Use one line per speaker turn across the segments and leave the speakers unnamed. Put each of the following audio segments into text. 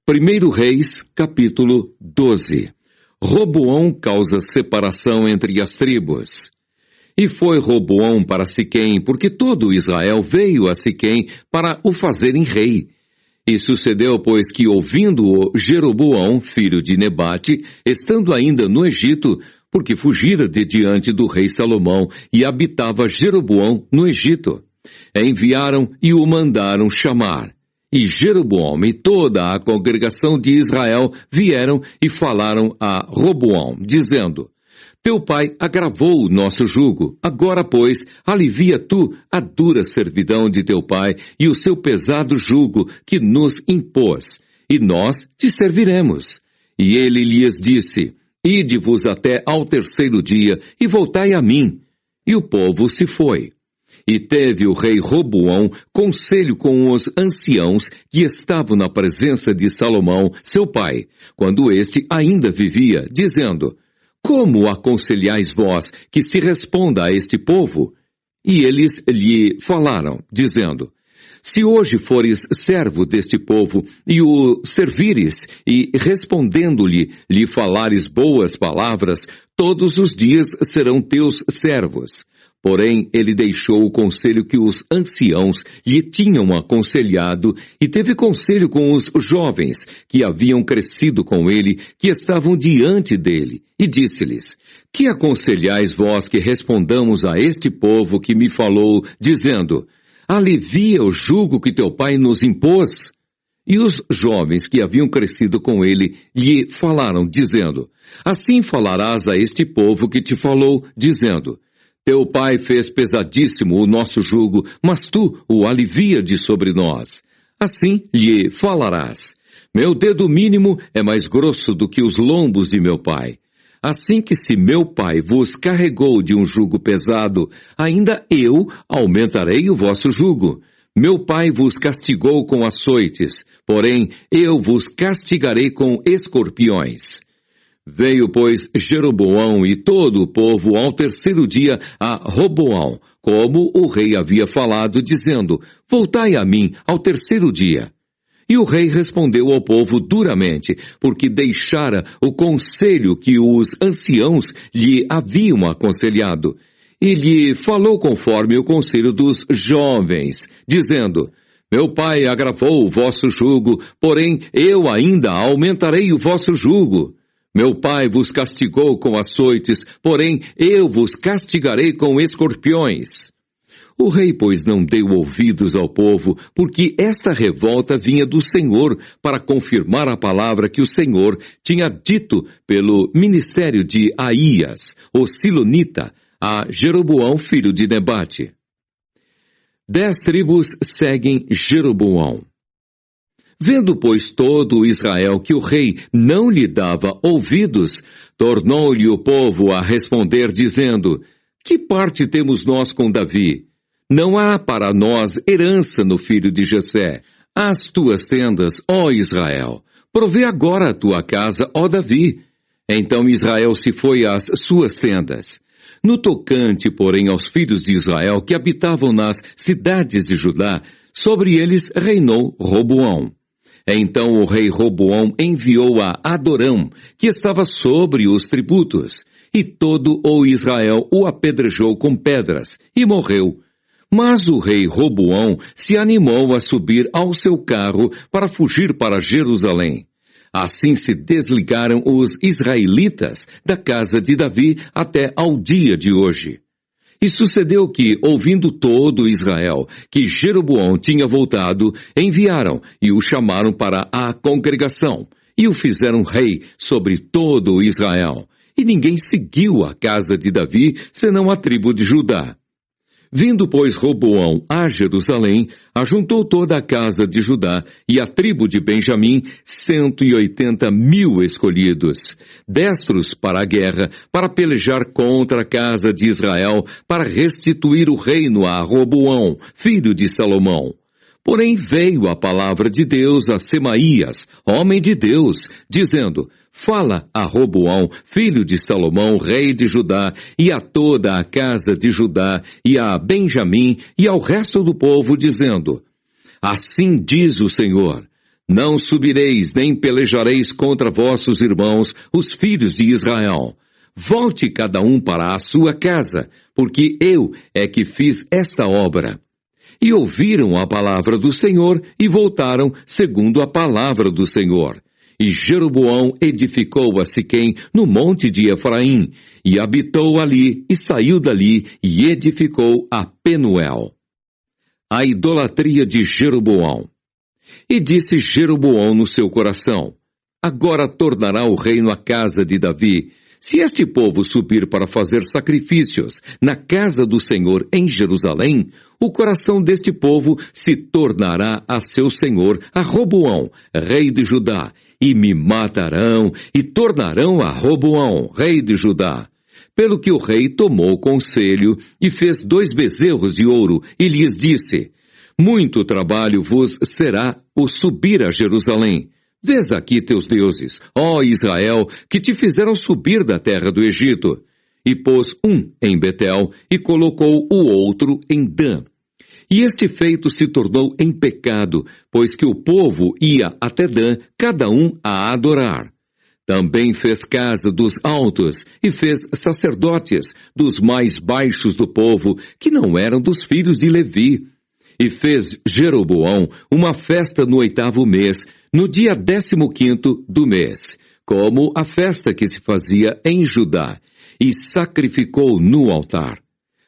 1 Reis, capítulo 12. Roboão causa separação entre as tribos. E foi Roboão para Siquém, porque todo Israel veio a Siquém para o fazerem rei. E sucedeu, pois, que ouvindo-o Jeroboão, filho de Nebate, estando ainda no Egito, porque fugira de diante do rei Salomão, e habitava Jeroboão no Egito, enviaram e o mandaram chamar. E Jeroboão e toda a congregação de Israel vieram e falaram a Roboão, dizendo: Teu pai agravou o nosso jugo. Agora, pois, alivia tu a dura servidão de teu pai e o seu pesado jugo que nos impôs, e nós te serviremos. E ele lhes disse: Ide-vos até ao terceiro dia e voltai a mim. E o povo se foi. E teve o rei Roboão conselho com os anciãos que estavam na presença de Salomão, seu pai, quando este ainda vivia, dizendo: Como aconselhais vós que se responda a este povo? E eles lhe falaram, dizendo: Se hoje fores servo deste povo, e o servires, e respondendo-lhe, lhe falares boas palavras, todos os dias serão teus servos. Porém, ele deixou o conselho que os anciãos lhe tinham aconselhado, e teve conselho com os jovens que haviam crescido com ele, que estavam diante dele, e disse-lhes: Que aconselhais vós que respondamos a este povo que me falou, dizendo: Alivia o jugo que teu pai nos impôs? E os jovens que haviam crescido com ele lhe falaram, dizendo: Assim falarás a este povo que te falou, dizendo: Teu pai fez pesadíssimo o nosso jugo, mas tu o alivia de sobre nós. Assim lhe falarás: Meu dedo mínimo é mais grosso do que os lombos de meu pai. Assim que se meu pai vos carregou de um jugo pesado, ainda eu aumentarei o vosso jugo. Meu pai vos castigou com açoites, porém eu vos castigarei com escorpiões. Veio, pois, Jeroboão e todo o povo ao terceiro dia a Roboão, como o rei havia falado, dizendo: Voltai a mim ao terceiro dia. E o rei respondeu ao povo duramente, porque deixara o conselho que os anciãos lhe haviam aconselhado. E lhe falou conforme o conselho dos jovens, dizendo: Meu pai agravou o vosso jugo, porém eu ainda aumentarei o vosso jugo. Meu pai vos castigou com açoites, porém eu vos castigarei com escorpiões. O rei, pois, não deu ouvidos ao povo, porque esta revolta vinha do Senhor para confirmar a palavra que o Senhor tinha dito pelo ministério de Aías, o Silonita, a Jeroboão, filho de Nebate. 10 tribos seguem Jeroboão. Vendo, pois, todo Israel que o rei não lhe dava ouvidos, tornou-lhe o povo a responder, dizendo: Que parte temos nós com Davi? Não há para nós herança no filho de Jessé. As tuas tendas, ó Israel, provê agora a tua casa, ó Davi. Então Israel se foi às suas tendas. No tocante, porém, aos filhos de Israel que habitavam nas cidades de Judá, sobre eles reinou Roboão. Então o rei Roboão enviou a Adorão, que estava sobre os tributos, e todo o Israel o apedrejou com pedras, e morreu. Mas o rei Roboão se animou a subir ao seu carro para fugir para Jerusalém. Assim se desligaram os israelitas da casa de Davi até ao dia de hoje. E sucedeu que, ouvindo todo Israel que Jeroboão tinha voltado, enviaram e o chamaram para a congregação, e o fizeram rei sobre todo Israel. E ninguém seguiu a casa de Davi, senão a tribo de Judá. Vindo, pois, Roboão a Jerusalém, ajuntou toda a casa de Judá e a tribo de Benjamim, 180.000 escolhidos, destros para a guerra, para pelejar contra a casa de Israel, para restituir o reino a Roboão, filho de Salomão. Porém veio a palavra de Deus a Semaías, homem de Deus, dizendo: Fala a Roboão, filho de Salomão, rei de Judá, e a toda a casa de Judá, e a Benjamim, e ao resto do povo, dizendo: Assim diz o Senhor: Não subireis, nem pelejareis contra vossos irmãos, os filhos de Israel. Volte cada um para a sua casa, porque eu é que fiz esta obra. E ouviram a palavra do Senhor e voltaram segundo a palavra do Senhor. E Jeroboão edificou a Siquém no monte de Efraim, e habitou ali, e saiu dali, e edificou a Penuel. A idolatria de Jeroboão. E disse Jeroboão no seu coração: agora tornará o reino à casa de Davi. Se este povo subir para fazer sacrifícios na casa do Senhor em Jerusalém, o coração deste povo se tornará a seu senhor, a Roboão, rei de Judá, e me matarão, e tornarão a Roboão, rei de Judá. Pelo que o rei tomou conselho, e fez 2 bezerros de ouro, e lhes disse: muito trabalho vos será o subir a Jerusalém. Vês aqui teus deuses, ó Israel, que te fizeram subir da terra do Egito. E pôs um em Betel, e colocou o outro em Dan. E este feito se tornou em pecado, pois que o povo ia até Dan, cada um a adorar. Também fez casa dos altos, e fez sacerdotes dos mais baixos do povo, que não eram dos filhos de Levi. E fez Jeroboão uma festa no 8º mês, no dia 15º do mês, como a festa que se fazia em Judá, e sacrificou no altar.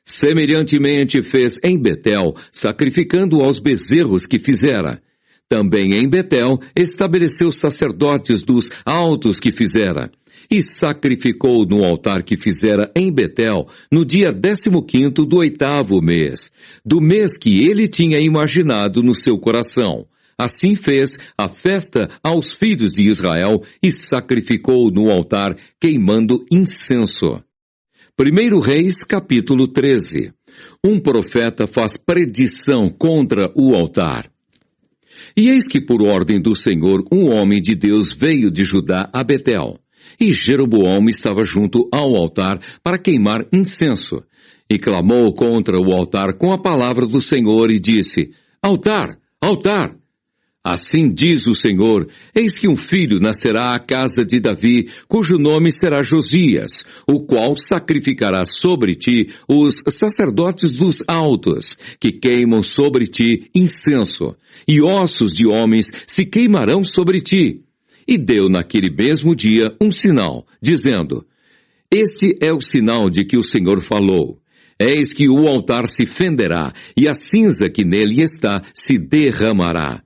Semelhantemente fez em Betel, sacrificando aos bezerros que fizera. Também em Betel estabeleceu sacerdotes dos altos que fizera. E sacrificou no altar que fizera em Betel, no dia 15º do 8º mês, do mês que ele tinha imaginado no seu coração. Assim fez a festa aos filhos de Israel e sacrificou no altar, queimando incenso. 1 Reis, capítulo 13. Um profeta faz predição contra o altar. E eis que por ordem do Senhor um homem de Deus veio de Judá a Betel. E Jeroboão estava junto ao altar para queimar incenso. E clamou contra o altar com a palavra do Senhor e disse: altar, altar! Assim diz o Senhor: eis que um filho nascerá à casa de Davi, cujo nome será Josias, o qual sacrificará sobre ti os sacerdotes dos altos, que queimam sobre ti incenso, e ossos de homens se queimarão sobre ti. E deu naquele mesmo dia um sinal, dizendo: este é o sinal de que o Senhor falou. Eis que o altar se fenderá, e a cinza que nele está se derramará.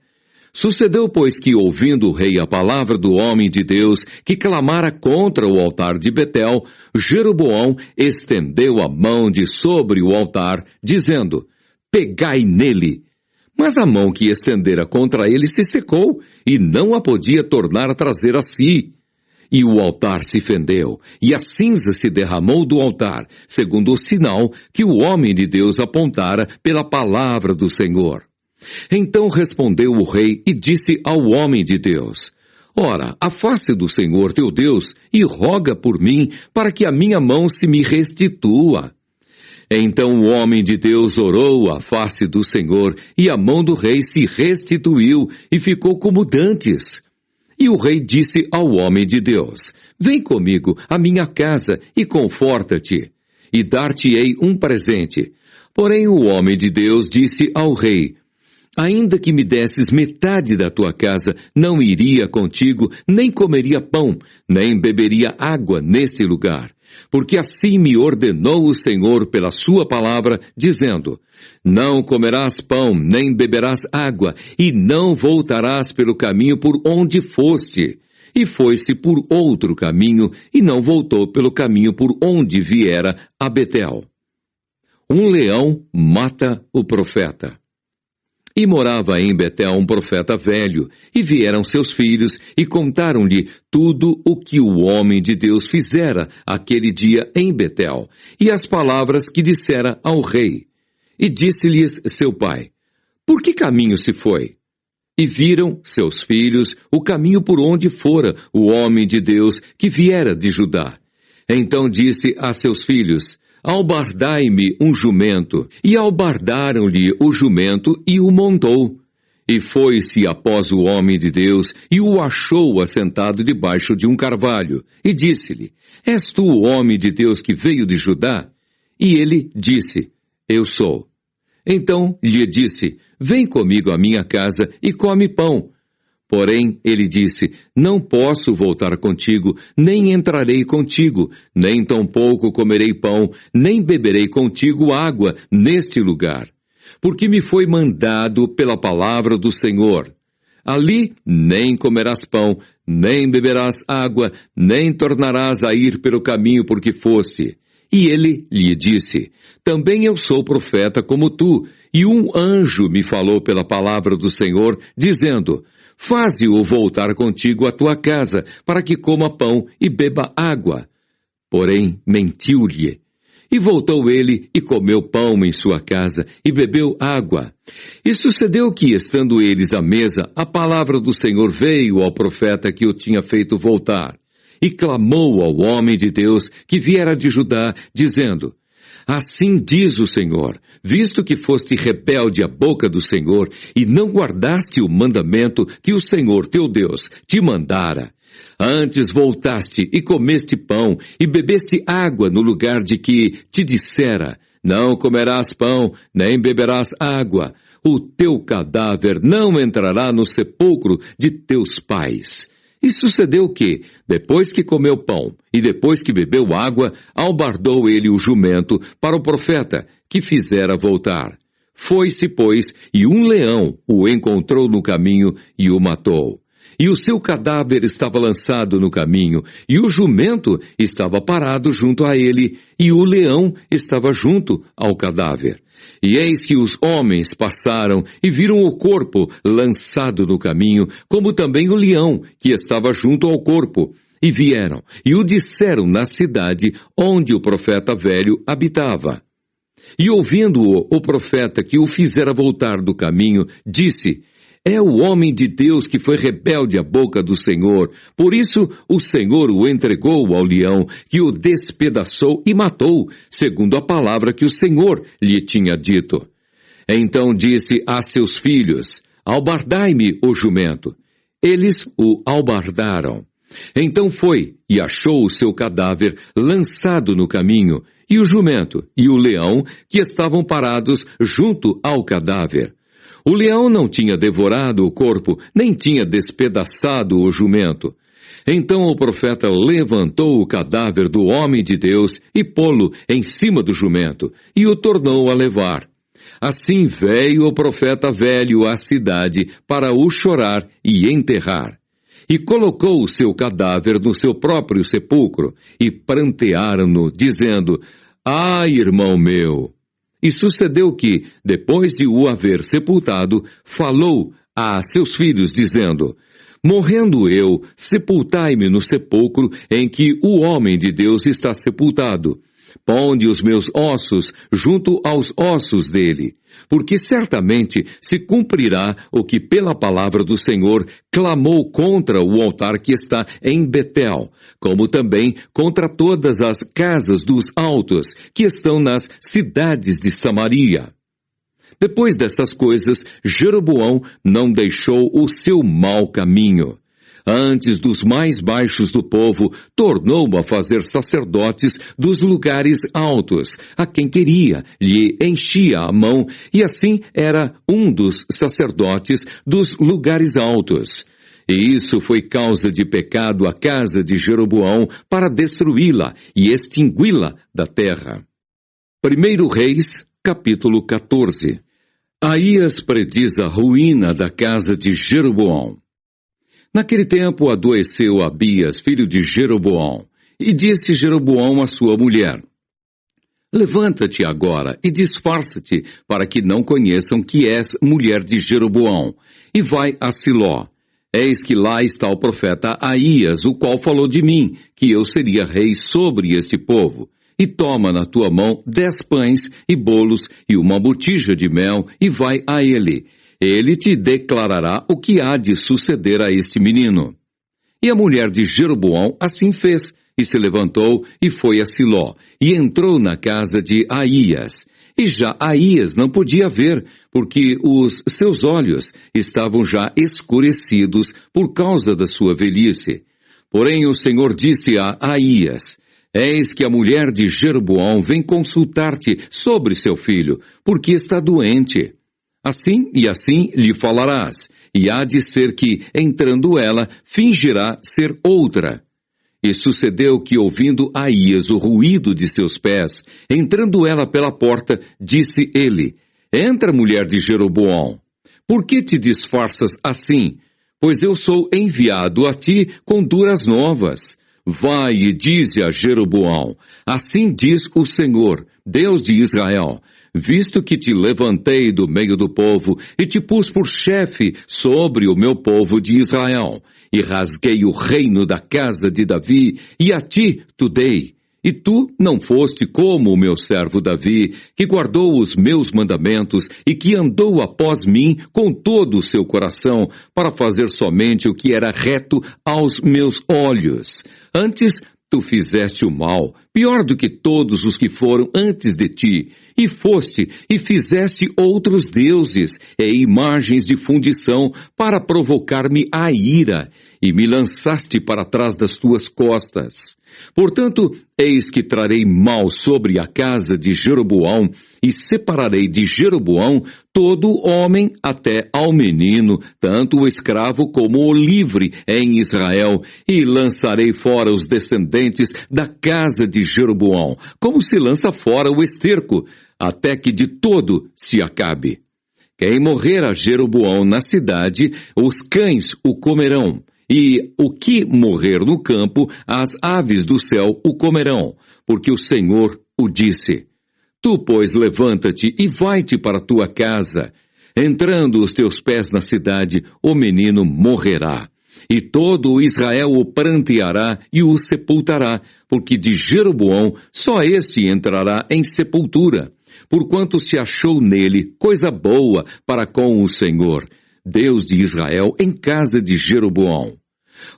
Sucedeu, pois, que, ouvindo o rei a palavra do homem de Deus, que clamara contra o altar de Betel, Jeroboão estendeu a mão de sobre o altar, dizendo: pegai nele. Mas a mão que estendera contra ele se secou, e não a podia tornar a trazer a si. E o altar se fendeu, e a cinza se derramou do altar, segundo o sinal que o homem de Deus apontara pela palavra do Senhor. Então respondeu o rei e disse ao homem de Deus: ora, afaste do Senhor teu Deus e roga por mim, para que a minha mão se me restitua. Então o homem de Deus orou à face do Senhor, e a mão do rei se restituiu e ficou como dantes. E o rei disse ao homem de Deus: vem comigo à minha casa e conforta-te, e dar-te-ei um presente. Porém o homem de Deus disse ao rei: ainda que me desses metade da tua casa, não iria contigo, nem comeria pão, nem beberia água nesse lugar. Porque assim me ordenou o Senhor pela sua palavra, dizendo: não comerás pão, nem beberás água, e não voltarás pelo caminho por onde foste. E foi-se por outro caminho, e não voltou pelo caminho por onde viera a Betel. Um leão mata o profeta. E morava em Betel um profeta velho, e vieram seus filhos, e contaram-lhe tudo o que o homem de Deus fizera aquele dia em Betel, e as palavras que dissera ao rei. E disse-lhes seu pai: por que caminho se foi? E viram seus filhos o caminho por onde fora o homem de Deus que viera de Judá. Então disse a seus filhos: albardai-me um jumento. E albardaram-lhe o jumento e o montou. E foi-se após o homem de Deus, e o achou assentado debaixo de um carvalho, e disse-lhe: És tu o homem de Deus que veio de Judá? E ele disse: Eu sou. Então lhe disse: Vem comigo à minha casa e come pão. Porém, ele disse: Não posso voltar contigo, nem entrarei contigo, nem tampouco comerei pão, nem beberei contigo água neste lugar. Porque me foi mandado pela palavra do Senhor: Ali nem comerás pão, nem beberás água, nem tornarás a ir pelo caminho por que foste. E ele lhe disse: Também eu sou profeta como tu, e um anjo me falou pela palavra do Senhor, dizendo: Faze-o voltar contigo à tua casa, para que coma pão e beba água. Porém, mentiu-lhe. E voltou ele e comeu pão em sua casa e bebeu água. E sucedeu que, estando eles à mesa, a palavra do Senhor veio ao profeta que o tinha feito voltar. E clamou ao homem de Deus que viera de Judá, dizendo: Assim diz o Senhor, visto que foste rebelde à boca do Senhor e não guardaste o mandamento que o Senhor teu Deus te mandara, antes voltaste e comeste pão e bebeste água no lugar de que te dissera: Não comerás pão, nem beberás água, o teu cadáver não entrará no sepulcro de teus pais. E sucedeu que, depois que comeu pão e depois que bebeu água, albardou ele o jumento para o profeta, que fizera voltar. Foi-se, pois, e um leão o encontrou no caminho e o matou. E o seu cadáver estava lançado no caminho, e o jumento estava parado junto a ele, e o leão estava junto ao cadáver. E eis que os homens passaram e viram o corpo lançado no caminho, como também o leão que estava junto ao corpo. E vieram e o disseram na cidade onde o profeta velho habitava. E ouvindo-o, o profeta que o fizera voltar do caminho, disse: É o homem de Deus que foi rebelde à boca do Senhor. Por isso o Senhor o entregou ao leão, que o despedaçou e matou, segundo a palavra que o Senhor lhe tinha dito. Então disse a seus filhos: Albardai-me o jumento. Eles o albardaram. Então foi e achou o seu cadáver lançado no caminho, e o jumento e o leão que estavam parados junto ao cadáver. O leão não tinha devorado o corpo, nem tinha despedaçado o jumento. Então o profeta levantou o cadáver do homem de Deus e pô-lo em cima do jumento, e o tornou a levar. Assim veio o profeta velho à cidade para o chorar e enterrar. E colocou o seu cadáver no seu próprio sepulcro, e prantearam-no, dizendo: Ai, irmão meu! E sucedeu que, depois de o haver sepultado, falou a seus filhos, dizendo: Morrendo eu, sepultai-me no sepulcro em que o homem de Deus está sepultado. Ponde os meus ossos junto aos ossos dele, porque certamente se cumprirá o que pela palavra do Senhor clamou contra o altar que está em Betel, como também contra todas as casas dos altos que estão nas cidades de Samaria. Depois dessas coisas, Jeroboão não deixou o seu mau caminho. Antes dos mais baixos do povo, tornou a fazer sacerdotes dos lugares altos, a quem queria, lhe enchia a mão, e assim era um dos sacerdotes dos lugares altos. E isso foi causa de pecado à casa de Jeroboão para destruí-la e extingui-la da terra. 1 Reis, capítulo 14. Aías prediz a ruína da casa de Jeroboão. Naquele tempo adoeceu Abias, filho de Jeroboão, e disse Jeroboão à sua mulher: Levanta-te agora e disfarça-te, para que não conheçam que és mulher de Jeroboão, e vai a Siló. Eis que lá está o profeta Aías, o qual falou de mim, que eu seria rei sobre este povo. E toma na tua mão 10 pães e bolos e uma botija de mel, e vai a ele. Ele te declarará o que há de suceder a este menino. E a mulher de Jeroboão assim fez, e se levantou e foi a Siló, e entrou na casa de Aías. e já Aías não podia ver, porque os seus olhos estavam já escurecidos por causa da sua velhice. Porém o Senhor disse a Aías: Eis que a mulher de Jeroboão vem consultar-te sobre seu filho, porque está doente. Assim e assim lhe falarás, e há de ser que, entrando ela, fingirá ser outra. E sucedeu que, ouvindo Aías o ruído de seus pés, entrando ela pela porta, disse ele: Entra, mulher de Jeroboão. Por que te disfarças assim? Pois eu sou enviado a ti com duras novas. Vai e dize a Jeroboão: Assim diz o Senhor, Deus de Israel: Visto que te levantei do meio do povo e te pus por chefe sobre o meu povo de Israel, e rasguei o reino da casa de Davi, e a ti tu dei. E tu não foste como o meu servo Davi, que guardou os meus mandamentos e que andou após mim com todo o seu coração, para fazer somente o que era reto aos meus olhos. Antes, tu fizeste o mal, pior do que todos os que foram antes de ti, e foste e fizeste outros deuses e imagens de fundição para provocar-me a ira, e me lançaste para trás das tuas costas. Portanto, eis que trarei mal sobre a casa de Jeroboão, e separarei de Jeroboão todo homem até ao menino, tanto o escravo como o livre em Israel, e lançarei fora os descendentes da casa de Jeroboão, como se lança fora o esterco, até que de todo se acabe. Quem morrer a Jeroboão na cidade, os cães o comerão, e o que morrer no campo, as aves do céu o comerão, porque o Senhor o disse. Tu, pois, levanta-te e vai-te para tua casa. Entrando os teus pés na cidade, o menino morrerá. E todo o Israel o pranteará e o sepultará, porque de Jeroboão só este entrará em sepultura, porquanto se achou nele coisa boa para com o Senhor, Deus de Israel, em casa de Jeroboão.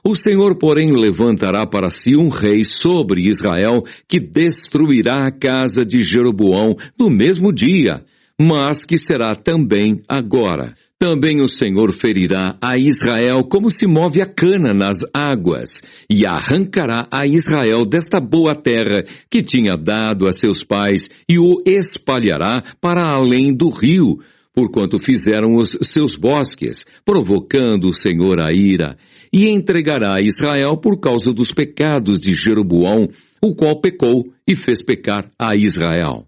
O Senhor, porém, levantará para si um rei sobre Israel, que destruirá a casa de Jeroboão no mesmo dia, mas que será também agora. Também o Senhor ferirá a Israel como se move a cana nas águas, e arrancará a Israel desta boa terra que tinha dado a seus pais, e o espalhará para além do rio, porquanto fizeram os seus bosques, provocando o Senhor a ira, e entregará a Israel por causa dos pecados de Jeroboão, o qual pecou e fez pecar a Israel.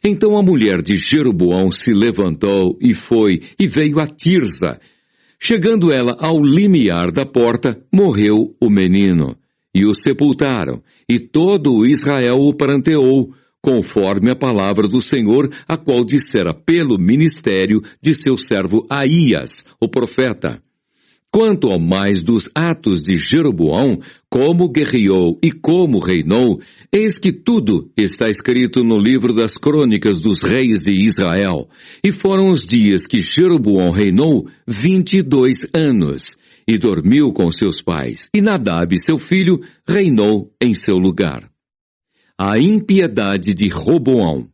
Então a mulher de Jeroboão se levantou e foi, e veio a Tirza. Chegando ela ao limiar da porta, morreu o menino, e o sepultaram, e todo o Israel o pranteou, conforme a palavra do Senhor, a qual dissera pelo ministério de seu servo Aías, o profeta. Quanto ao mais dos atos de Jeroboão, como guerreou e como reinou, eis que tudo está escrito no livro das crônicas dos reis de Israel. E foram os dias que Jeroboão reinou 22 anos, e dormiu com seus pais, e Nadab, seu filho, reinou em seu lugar. A impiedade de Roboão.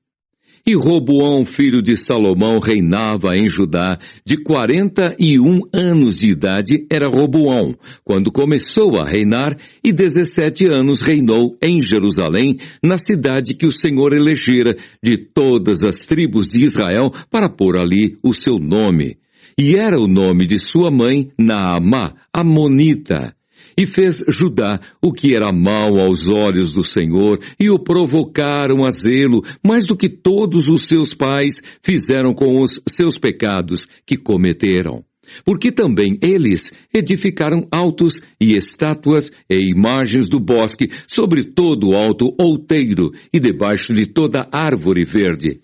E Roboão, filho de Salomão, reinava em Judá, de 41 anos de idade era Roboão, quando começou a reinar, e 17 anos reinou em Jerusalém, na cidade que o Senhor elegera de todas as tribos de Israel para pôr ali o seu nome. E era o nome de sua mãe Naamá, amonita. E fez Judá o que era mal aos olhos do Senhor, e o provocaram a zelo, mais do que todos os seus pais fizeram com os seus pecados que cometeram. Porque também eles edificaram altos e estátuas e imagens do bosque sobre todo o alto outeiro e debaixo de toda árvore verde.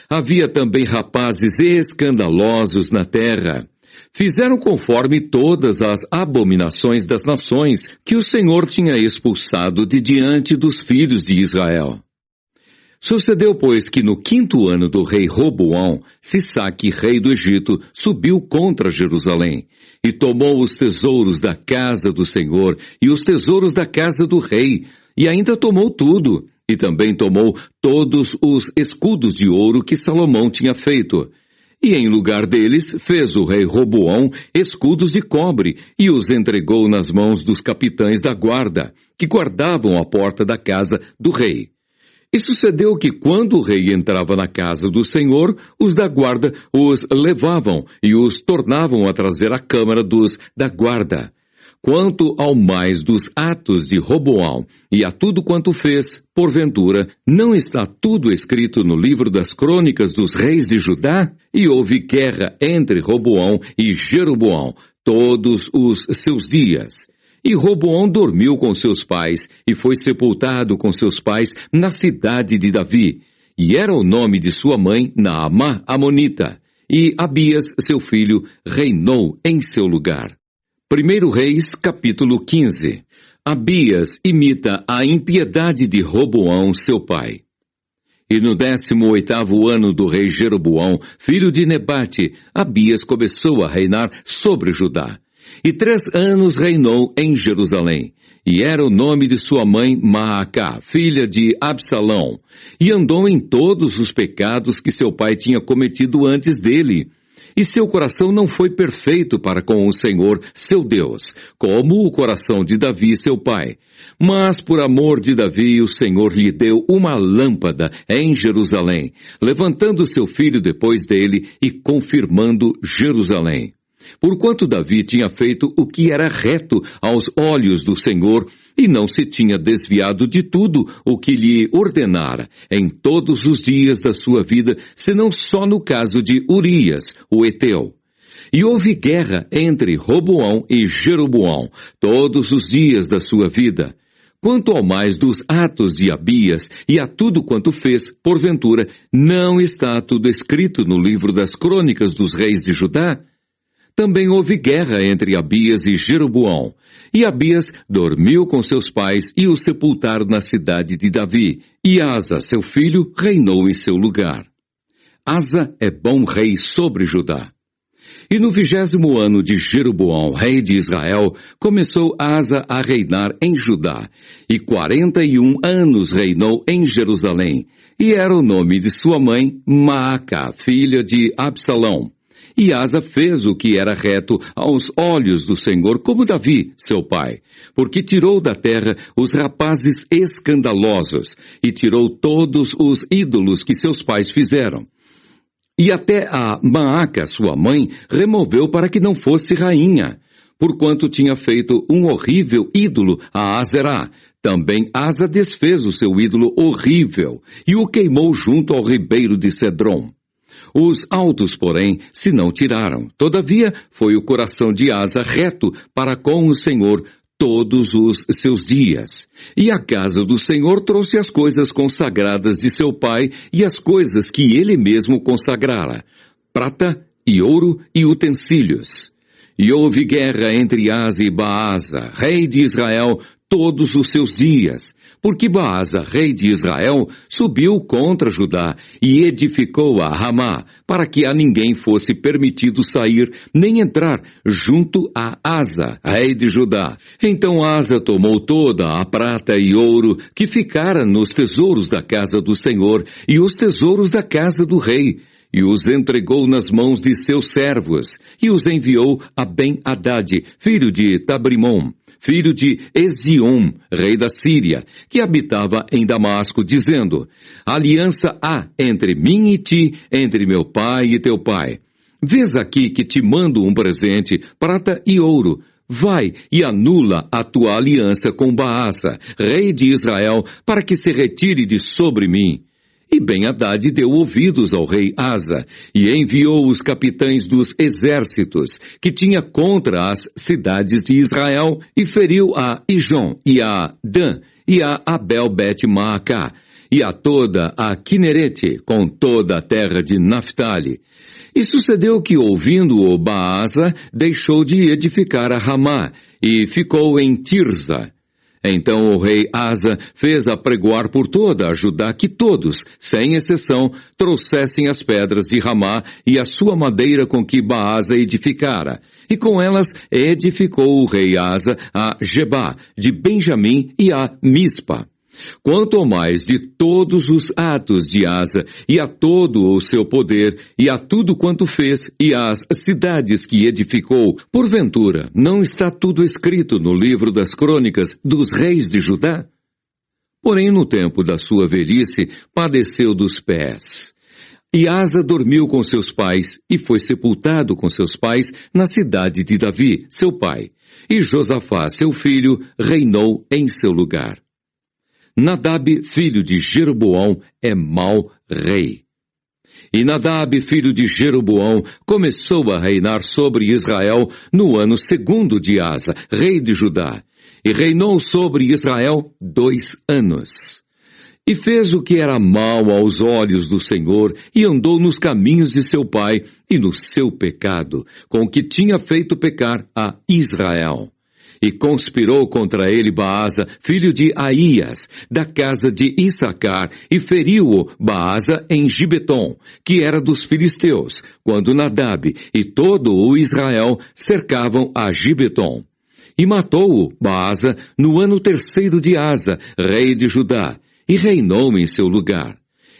Havia também rapazes escandalosos na terra. Fizeram conforme todas as abominações das nações que o Senhor tinha expulsado de diante dos filhos de Israel. Sucedeu, pois, que no 5º ano do rei Roboão, Sisaque, rei do Egito, subiu contra Jerusalém, e tomou os tesouros da casa do Senhor e os tesouros da casa do rei, e ainda tomou tudo, E também tomou todos os escudos de ouro que Salomão tinha feito. E em lugar deles fez o rei Roboão escudos de cobre e os entregou nas mãos dos capitães da guarda, que guardavam a porta da casa do rei. E sucedeu que quando o rei entrava na casa do Senhor, os da guarda os levavam e os tornavam a trazer à câmara dos da guarda. Quanto ao mais dos atos de Roboão e a tudo quanto fez, porventura, não está tudo escrito no livro das crônicas dos reis de Judá? E houve guerra entre Roboão e Jeroboão todos os seus dias. E Roboão dormiu com seus pais e foi sepultado com seus pais na cidade de Davi. E era o nome de sua mãe Naamá Amonita. E Abias, seu filho, reinou em seu lugar. 1 Reis, capítulo 15. Abias imita a impiedade de Roboão, seu pai. E no 18º ano do rei Jeroboão, filho de Nebate, Abias começou a reinar sobre Judá. E 3 anos reinou em Jerusalém. E era o nome de sua mãe Maacá, filha de Absalão. E andou em todos os pecados que seu pai tinha cometido antes dele. E seu coração não foi perfeito para com o Senhor, seu Deus, como o coração de Davi, seu pai. Mas por amor de Davi, o Senhor lhe deu uma lâmpada em Jerusalém, levantando seu filho depois dele e confirmando Jerusalém. Porquanto Davi tinha feito o que era reto aos olhos do Senhor, e não se tinha desviado de tudo o que lhe ordenara em todos os dias da sua vida, senão só no caso de Urias, o Eteu. E houve guerra entre Roboão e Jeroboão todos os dias da sua vida. Quanto ao mais dos atos de Abias e a tudo quanto fez, porventura, não está tudo escrito no livro das crônicas dos reis de Judá? Também houve guerra entre Abias e Jeroboão. E Abias dormiu com seus pais e o sepultaram na cidade de Davi. E Asa, seu filho, reinou em seu lugar. Asa é bom rei sobre Judá. E no 20º ano de Jeroboão, rei de Israel, começou Asa a reinar em Judá. E 41 anos reinou em Jerusalém. E era o nome de sua mãe, Maacá, filha de Absalão. E Asa fez o que era reto aos olhos do Senhor, como Davi, seu pai, porque tirou da terra os rapazes escandalosos e tirou todos os ídolos que seus pais fizeram. E até a Maaca, sua mãe, removeu para que não fosse rainha, porquanto tinha feito um horrível ídolo a Azerá. Também Asa desfez o seu ídolo horrível e o queimou junto ao ribeiro de Cedrom. Os altos, porém, se não tiraram. Todavia, foi o coração de Asa reto para com o Senhor todos os seus dias. E a casa do Senhor trouxe as coisas consagradas de seu pai e as coisas que ele mesmo consagrara, prata e ouro e utensílios. E houve guerra entre Asa e Baasa, rei de Israel, todos os seus dias, porque Baasa, rei de Israel, subiu contra Judá e edificou a Ramá, para que a ninguém fosse permitido sair nem entrar junto a Asa, rei de Judá. Então Asa tomou toda a prata e ouro que ficara nos tesouros da casa do Senhor e os tesouros da casa do rei, e os entregou nas mãos de seus servos, e os enviou a Ben-Hadad, filho de Tabrimon, filho de Eziom, rei da Síria, que habitava em Damasco, dizendo: aliança há entre mim e ti, entre meu pai e teu pai. Vês aqui que te mando um presente, prata e ouro. Vai e anula a tua aliança com Baasa, rei de Israel, para que se retire de sobre mim. E Ben-Hadad deu ouvidos ao rei Asa, e enviou os capitães dos exércitos, que tinha contra as cidades de Israel, e feriu a Ijon, e a Dan, e a Abel-Bet-Maacá, e a toda a Quinerete, com toda a terra de Naphtali. E sucedeu que, ouvindo-o Baasa, deixou de edificar a Ramá, e ficou em Tirza. Então o rei Asa fez apregoar por toda a Judá que todos, sem exceção, trouxessem as pedras de Ramá e a sua madeira com que Baasa edificara. E com elas edificou o rei Asa a Gebá, de Benjamim, e a Mispa. Quanto ao mais de todos os atos de Asa, e a todo o seu poder, e a tudo quanto fez, e às cidades que edificou, porventura, não está tudo escrito no livro das crônicas dos reis de Judá? Porém, no tempo da sua velhice, padeceu dos pés. E Asa dormiu com seus pais, e foi sepultado com seus pais na cidade de Davi, seu pai. E Josafá, seu filho, reinou em seu lugar. Nadab, filho de Jeroboão, é mau rei. E Nadab, filho de Jeroboão, começou a reinar sobre Israel no ano 2º de Asa, rei de Judá, e reinou sobre Israel 2 anos. E fez o que era mal aos olhos do Senhor, e andou nos caminhos de seu pai, e no seu pecado, com o que tinha feito pecar a Israel. E conspirou contra ele Baasa, filho de Aías, da casa de Issacar, e feriu-o Baasa em Gibeton, que era dos filisteus, quando Nadab e todo o Israel cercavam a Gibeton. E matou-o Baasa no ano 3º de Asa, rei de Judá, e reinou em seu lugar.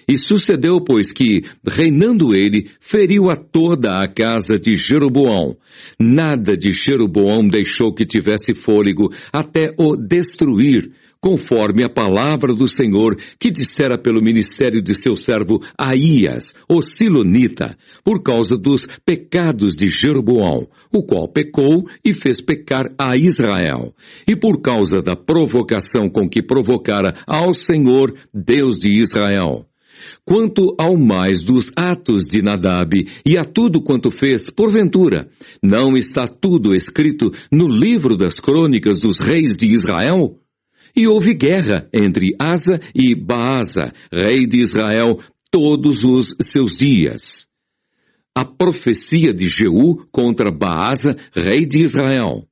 E sucedeu, pois, que, reinando ele, feriu a toda a casa de Jeroboão. Nada de Jeroboão deixou que tivesse fôlego, até o destruir, conforme a palavra do Senhor, que dissera pelo ministério de seu servo Aías, o Silonita, por causa dos pecados de Jeroboão, o qual pecou e fez pecar a Israel, e por causa da provocação com que provocara ao Senhor, Deus de Israel. Quanto ao mais dos atos de Nadab, e a tudo quanto fez, porventura, não está tudo escrito no livro das crônicas dos reis de Israel? E houve guerra entre Asa e Baasa, rei de Israel, todos os seus dias. A profecia de Jeú contra Baasa, rei de Israel.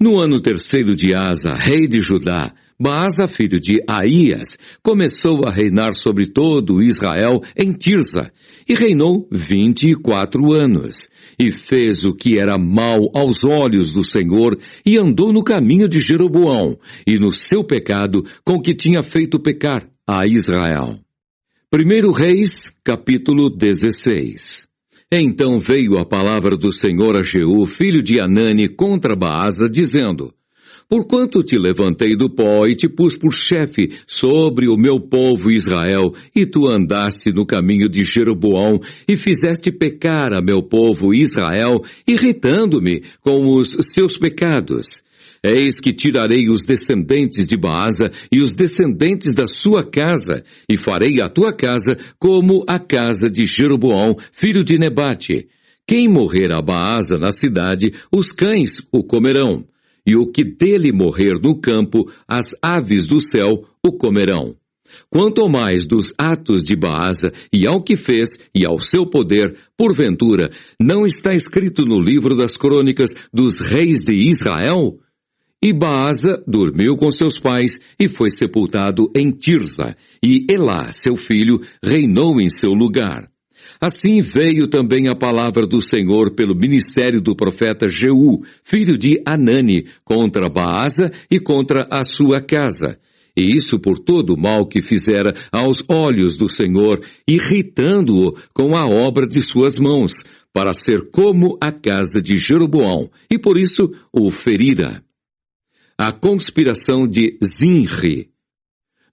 No ano 3º de Asa, rei de Judá, Baasa, filho de Aías, começou a reinar sobre todo Israel em Tirza, e reinou 24 anos, e fez o que era mal aos olhos do Senhor, e andou no caminho de Jeroboão, e no seu pecado, com que tinha feito pecar a Israel. 1 Reis, capítulo 16. Então veio a palavra do Senhor a Jeú, filho de Anani, contra Baasa, dizendo: Porquanto te levantei do pó e te pus por chefe sobre o meu povo Israel, e tu andaste no caminho de Jeroboão, e fizeste pecar a meu povo Israel, irritando-me com os seus pecados. Eis que tirarei os descendentes de Baasa e os descendentes da sua casa, e farei a tua casa como a casa de Jeroboão, filho de Nebate. Quem morrer a Baasa na cidade, os cães o comerão. E o que dele morrer no campo, as aves do céu o comerão. Quanto ao mais dos atos de Baasa, e ao que fez, e ao seu poder, porventura, não está escrito no livro das crônicas dos reis de Israel? E Baasa dormiu com seus pais, e foi sepultado em Tirza, e Elá, seu filho, reinou em seu lugar. Assim veio também a palavra do Senhor pelo ministério do profeta Jeú, filho de Anani, contra Baasa e contra a sua casa. E isso por todo o mal que fizera aos olhos do Senhor, irritando-o com a obra de suas mãos, para ser como a casa de Jeroboão, e por isso o ferira. A conspiração de Zinri.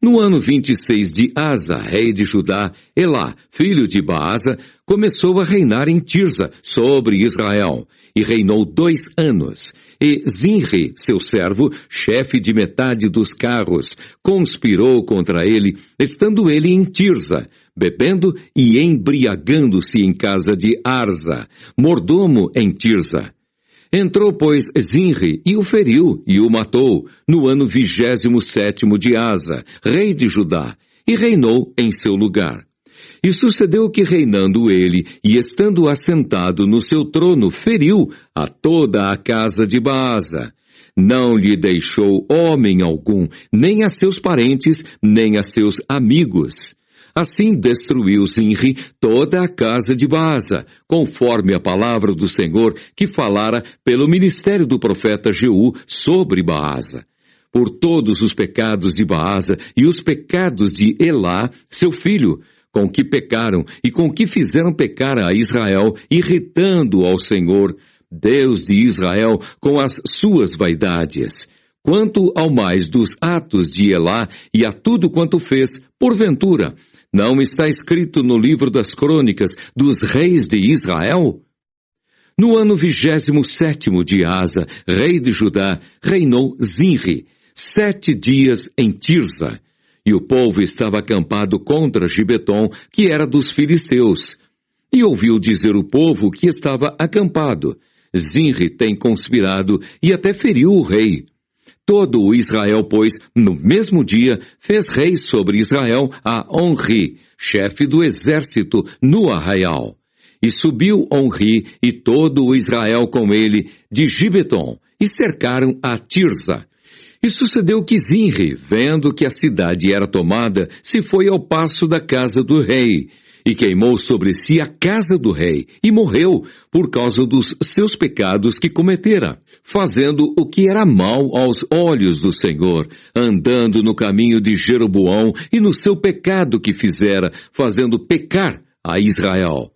No ano 26 de Asa, rei de Judá, Elá, filho de Baasa, começou a reinar em Tirza, sobre Israel, e reinou 2 anos. E Zinri, seu servo, chefe de metade dos carros, conspirou contra ele, estando ele em Tirza, bebendo e embriagando-se em casa de Arza, mordomo em Tirza. Entrou, pois, Zinri, e o feriu, e o matou, no ano 27º de Asa, rei de Judá, e reinou em seu lugar. E sucedeu que, reinando ele, e estando assentado no seu trono, feriu a toda a casa de Baasa. Não lhe deixou homem algum, nem a seus parentes, nem a seus amigos. Assim destruiu Zinri toda a casa de Baasa, conforme a palavra do Senhor que falara pelo ministério do profeta Jeú sobre Baasa. por todos os pecados de Baasa e os pecados de Elá, seu filho, com que pecaram e com que fizeram pecar a Israel, irritando ao Senhor, Deus de Israel, com as suas vaidades. Quanto ao mais dos atos de Elá e a tudo quanto fez, porventura, não está escrito no livro das crônicas dos reis de Israel? No ano 27º de Asa, rei de Judá, reinou Zinri, 7 dias em Tirza. E o povo estava acampado contra Gibeton, que era dos filisteus. E ouviu dizer o povo que estava acampado: Zinri tem conspirado e até feriu o rei. Todo o Israel, pois, no mesmo dia, fez rei sobre Israel a Onri, chefe do exército, no arraial. E subiu Onri e todo o Israel com ele de Gibeton, e cercaram a Tirza. E sucedeu que Zinri, vendo que a cidade era tomada, se foi ao paço da casa do rei, e queimou sobre si a casa do rei, e morreu por causa dos seus pecados que cometera, fazendo o que era mal aos olhos do Senhor, andando no caminho de Jeroboão e no seu pecado que fizera, fazendo pecar a Israel.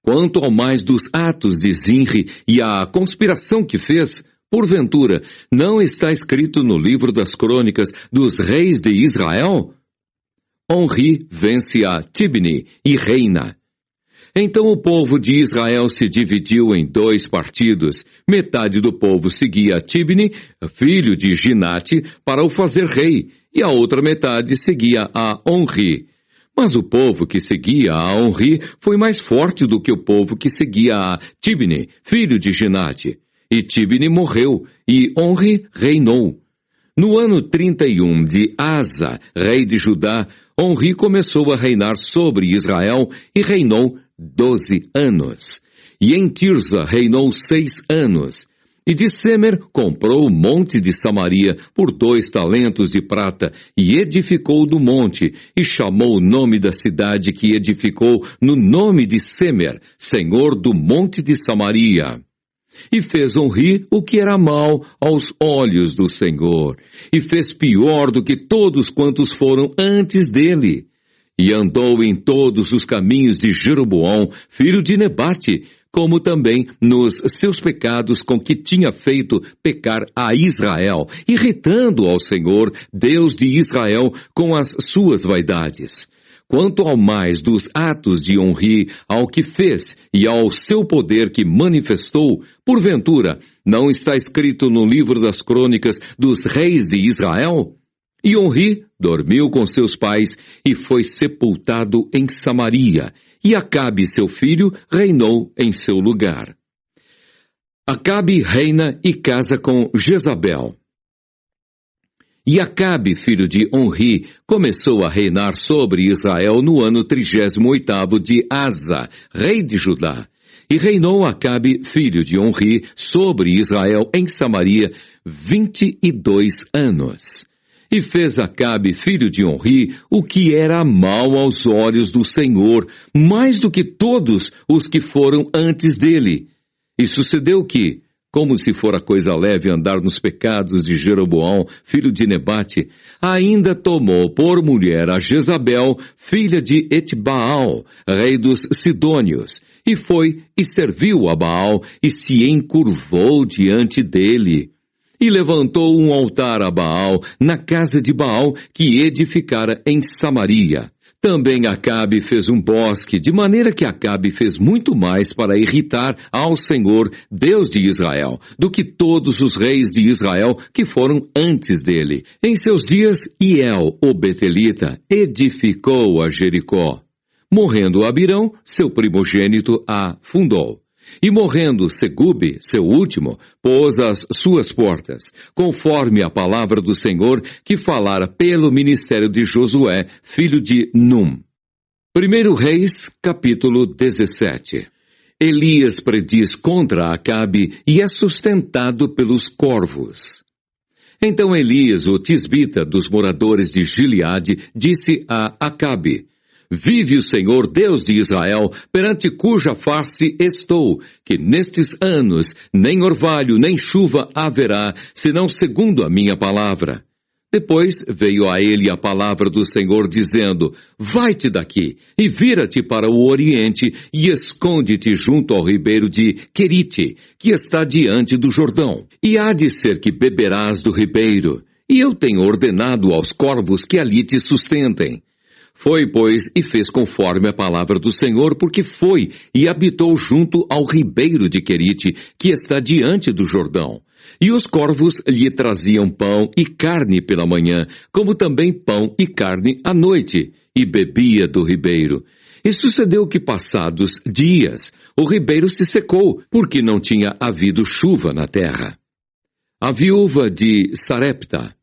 Quanto ao mais dos atos de Zinri e à conspiração que fez, porventura, não está escrito no livro das crônicas dos reis de Israel? Onri vence a Tibni e reina. Então o povo de Israel se dividiu em 2 partidos. Metade do povo seguia Tibni, filho de Ginate, para o fazer rei, e a outra metade seguia a Onri. Mas o povo que seguia a Onri foi mais forte do que o povo que seguia a Tibni, filho de Ginate. E Tibni morreu, e Onri reinou. No ano 31 de Asa, rei de Judá, Onri começou a reinar sobre Israel e reinou 12 anos. E em Tirza reinou 6 anos. E de Semer comprou o monte de Samaria por 2 talentos de prata e edificou no monte, e chamou o nome da cidade que edificou no nome de Semer, senhor do monte de Samaria. E fez Onri o que era mal aos olhos do Senhor, e fez pior do que todos quantos foram antes dele. E andou em todos os caminhos de Jeroboão, filho de Nebate, como também nos seus pecados com que tinha feito pecar a Israel, irritando ao Senhor, Deus de Israel, com as suas vaidades. Quanto ao mais dos atos de Onri, ao que fez e ao seu poder que manifestou, porventura, não está escrito no livro das crônicas dos reis de Israel? E Onri dormiu com seus pais e foi sepultado em Samaria, e Acabe, seu filho, reinou em seu lugar. Acabe reina e casa com Jezabel. E Acabe, filho de Onri, começou a reinar sobre Israel no ano 38º de Asa, rei de Judá. E reinou Acabe, filho de Onri, sobre Israel em Samaria 22 anos. E fez Acabe, filho de Onri, o que era mal aos olhos do Senhor, mais do que todos os que foram antes dele. E sucedeu que, como se fora coisa leve andar nos pecados de Jeroboão, filho de Nebate, ainda tomou por mulher a Jezabel, filha de Etbaal, rei dos Sidônios, e foi e serviu a Baal, e se encurvou diante dele. E levantou um altar a Baal, na casa de Baal, que edificara em Samaria. Também Acabe fez um bosque, de maneira que Acabe fez muito mais para irritar ao Senhor, Deus de Israel, do que todos os reis de Israel que foram antes dele. Em seus dias, Hiel, o Betelita, edificou a Jericó. Morrendo Abirão, seu primogênito, a fundou. E morrendo Segube, seu último, pôs as suas portas, conforme a palavra do Senhor que falara pelo ministério de Josué, filho de Num. 1 Reis, capítulo 17. Elias prediz contra Acabe e é sustentado pelos corvos. Então Elias, o tisbita dos moradores de Gileade, disse a Acabe: Vive o Senhor, Deus de Israel, perante cuja face estou, que nestes anos nem orvalho nem chuva haverá, senão segundo a minha palavra. Depois veio a ele a palavra do Senhor, dizendo: Vai-te daqui, e vira-te para o oriente, e esconde-te junto ao ribeiro de Querite, que está diante do Jordão. E há de ser que beberás do ribeiro, e eu tenho ordenado aos corvos que ali te sustentem. Foi, pois, e fez conforme a palavra do Senhor, porque foi e habitou junto ao ribeiro de Querite, que está diante do Jordão. E os corvos lhe traziam pão e carne pela manhã, como também pão e carne à noite, e bebia do ribeiro. E sucedeu que, passados dias, o ribeiro se secou, porque não tinha havido chuva na terra. A viúva de Sarepta.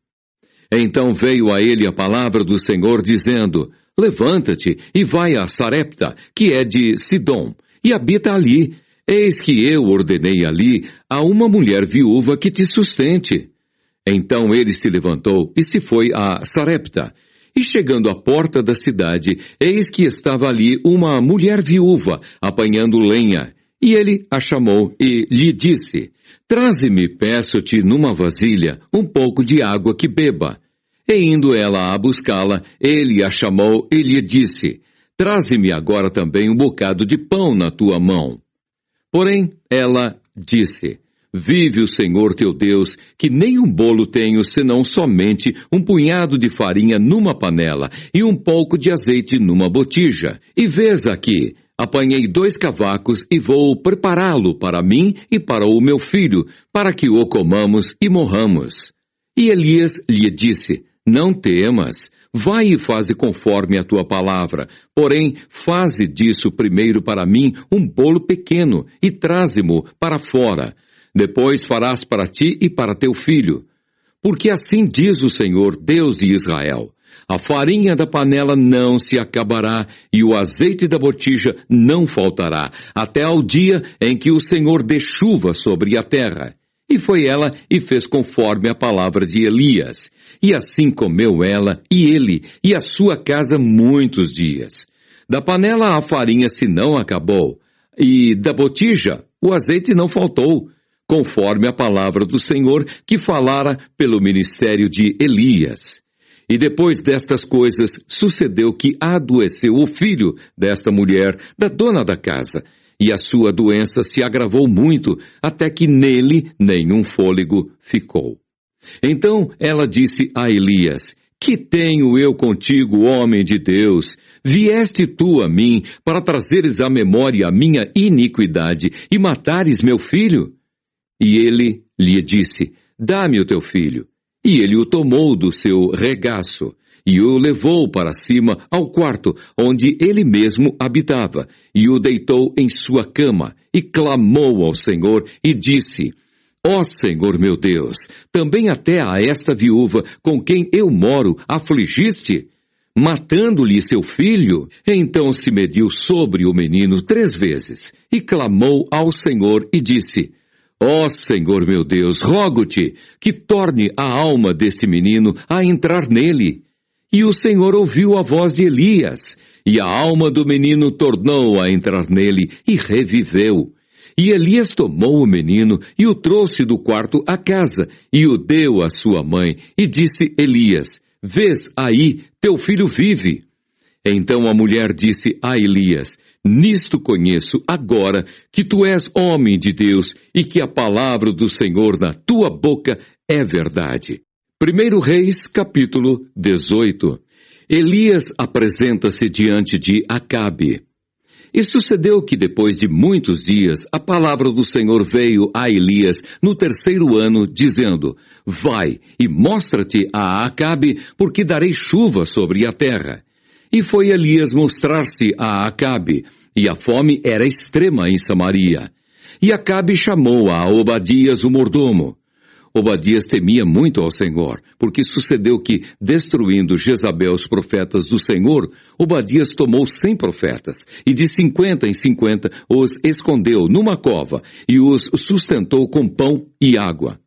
Então veio a ele a palavra do Senhor, dizendo: Levanta-te e vai a Sarepta, que é de Sidom, e habita ali. Eis que eu ordenei ali a uma mulher viúva que te sustente. Então ele se levantou e se foi a Sarepta. E chegando à porta da cidade, eis que estava ali uma mulher viúva, apanhando lenha. E ele a chamou e lhe disse: Traze-me, peço-te, numa vasilha, um pouco de água que beba. E indo ela a buscá-la, ele a chamou e lhe disse: Traze-me agora também um bocado de pão na tua mão. Porém, ela disse: Vive o Senhor teu Deus, que nem um bolo tenho, senão somente um punhado de farinha numa panela e um pouco de azeite numa botija. E vês aqui, apanhei 2 cavacos e vou prepará-lo para mim e para o meu filho, para que o comamos e morramos. E Elias lhe disse: Não temas. Vai e faze conforme a tua palavra, porém, faze disso primeiro para mim um bolo pequeno e traze-mo para fora. Depois farás para ti e para teu filho. Porque assim diz o Senhor, Deus de Israel: a farinha da panela não se acabará e o azeite da botija não faltará, até ao dia em que o Senhor dê chuva sobre a terra. E foi ela e fez conforme a palavra de Elias. E assim comeu ela e ele e a sua casa muitos dias. Da panela a farinha se não acabou, e da botija o azeite não faltou, conforme a palavra do Senhor que falara pelo ministério de Elias. E depois destas coisas sucedeu que adoeceu o filho desta mulher, da dona da casa, e a sua doença se agravou muito, até que nele nenhum fôlego ficou. Então ela disse a Elias: Que tenho eu contigo, homem de Deus? Vieste tu a mim para trazeres à memória a minha iniquidade e matares meu filho? E ele lhe disse: Dá-me o teu filho. E ele o tomou do seu regaço e o levou para cima ao quarto onde ele mesmo habitava, e o deitou em sua cama, e clamou ao Senhor, e disse: Ó Senhor meu Deus, também até a esta viúva com quem eu moro afligiste, matando-lhe seu filho? Então se mediu sobre o menino 3 vezes, e clamou ao Senhor, e disse: Ó Senhor meu Deus, rogo-te que torne a alma deste menino a entrar nele. E o Senhor ouviu a voz de Elias, e a alma do menino tornou a entrar nele, e reviveu. E Elias tomou o menino, e o trouxe do quarto à casa, e o deu à sua mãe, e disse Elias: Vês aí, teu filho vive. Então a mulher disse a Elias: Nisto conheço agora que tu és homem de Deus, e que a palavra do Senhor na tua boca é verdade. 1 Reis, capítulo 18. Elias apresenta-se diante de Acabe. E sucedeu que depois de muitos dias, a palavra do Senhor veio a Elias no 3º ano, dizendo: Vai e mostra-te a Acabe, porque darei chuva sobre a terra. E foi Elias mostrar-se a Acabe, e a fome era extrema em Samaria. E Acabe chamou a Obadias o mordomo. Obadias temia muito ao Senhor, porque sucedeu que, destruindo Jezabel os profetas do Senhor, Obadias tomou 100 profetas, e de 50 em 50 os escondeu numa cova, e os sustentou com pão e água.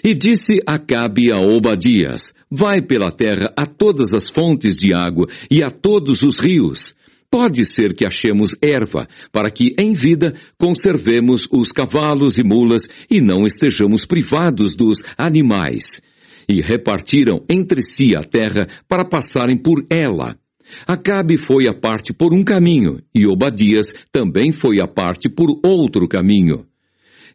E disse Acabe a Obadias: Vai pela terra a todas as fontes de água e a todos os rios. Pode ser que achemos erva, para que em vida conservemos os cavalos e mulas e não estejamos privados dos animais. e repartiram entre si a terra para passarem por ela. Acabe foi à parte por um caminho, e Obadias também foi à parte por outro caminho.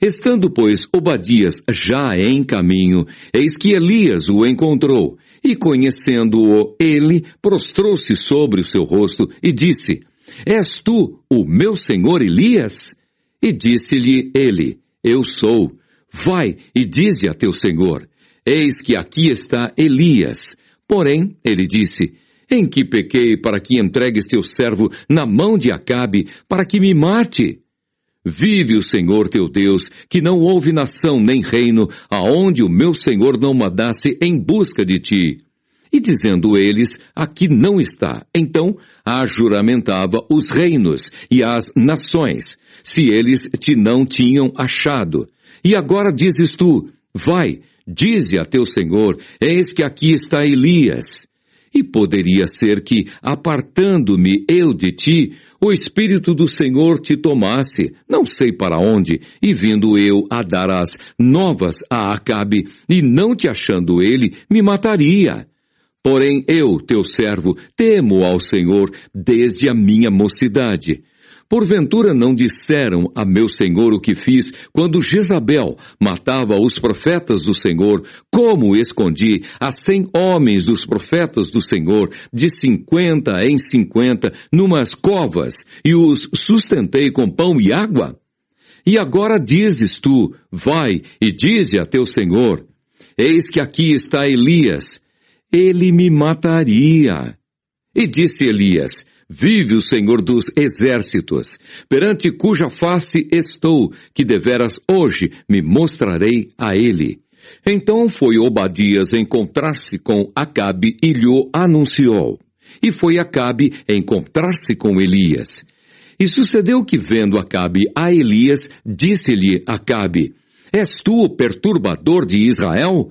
Estando, pois, Obadias já em caminho, eis que Elias o encontrou, e conhecendo-o, ele prostrou-se sobre o seu rosto e disse: És tu o meu senhor Elias? E disse-lhe ele: Eu sou. Vai e dize a teu senhor: Eis que aqui está Elias. Porém, ele disse: Em que pequei para que entregues teu servo na mão de Acabe, para que me mate? Vive o Senhor teu Deus, que não houve nação nem reino, aonde o meu Senhor não mandasse em busca de ti. E dizendo eles, aqui não está, então ajuramentava os reinos e as nações, se eles te não tinham achado. E agora dizes tu: Vai, dize a teu Senhor, eis que aqui está Elias. E poderia ser que, apartando-me eu de ti, o Espírito do Senhor te tomasse, não sei para onde, e vindo eu a dar as novas a Acabe, e não te achando ele, me mataria. Porém eu, teu servo, temo ao Senhor desde a minha mocidade. Porventura não disseram a meu senhor o que fiz quando Jezabel matava os profetas do Senhor, como escondi a 100 homens dos profetas do Senhor, de 50 em 50, numas covas, e os sustentei com pão e água? E agora dizes tu: Vai e dize a teu senhor: Eis que aqui está Elias. Ele me mataria. E disse Elias: Vive o Senhor dos exércitos, perante cuja face estou, que deveras hoje me mostrarei a ele. Então foi Obadias encontrar-se com Acabe e lhe anunciou. E foi Acabe encontrar-se com Elias. E sucedeu que, vendo Acabe a Elias, disse-lhe Acabe: És tu o perturbador de Israel?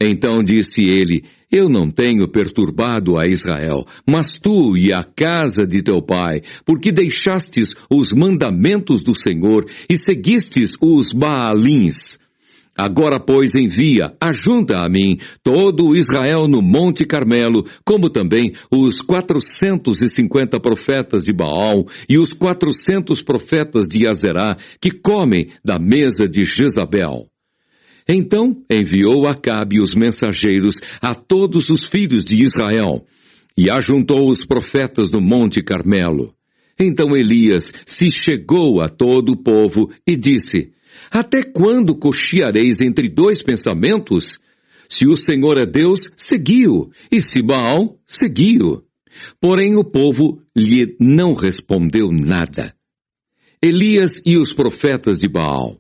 Então disse ele: Eu não tenho perturbado a Israel, mas tu e a casa de teu pai, porque deixastes os mandamentos do Senhor e seguistes os Baalins. Agora, pois, envia, ajunta a mim todo o Israel no Monte Carmelo, como também os 450 profetas de Baal e os 400 profetas de Azerá, que comem da mesa de Jezabel. Então enviou Acabe os mensageiros a todos os filhos de Israel, e ajuntou os profetas no Monte Carmelo. Então Elias se chegou a todo o povo e disse: Até quando cocheareis entre dois pensamentos? Se o Senhor é Deus, segui-o, e se Baal, segui-o. Porém o povo lhe não respondeu nada. Elias e os profetas de Baal.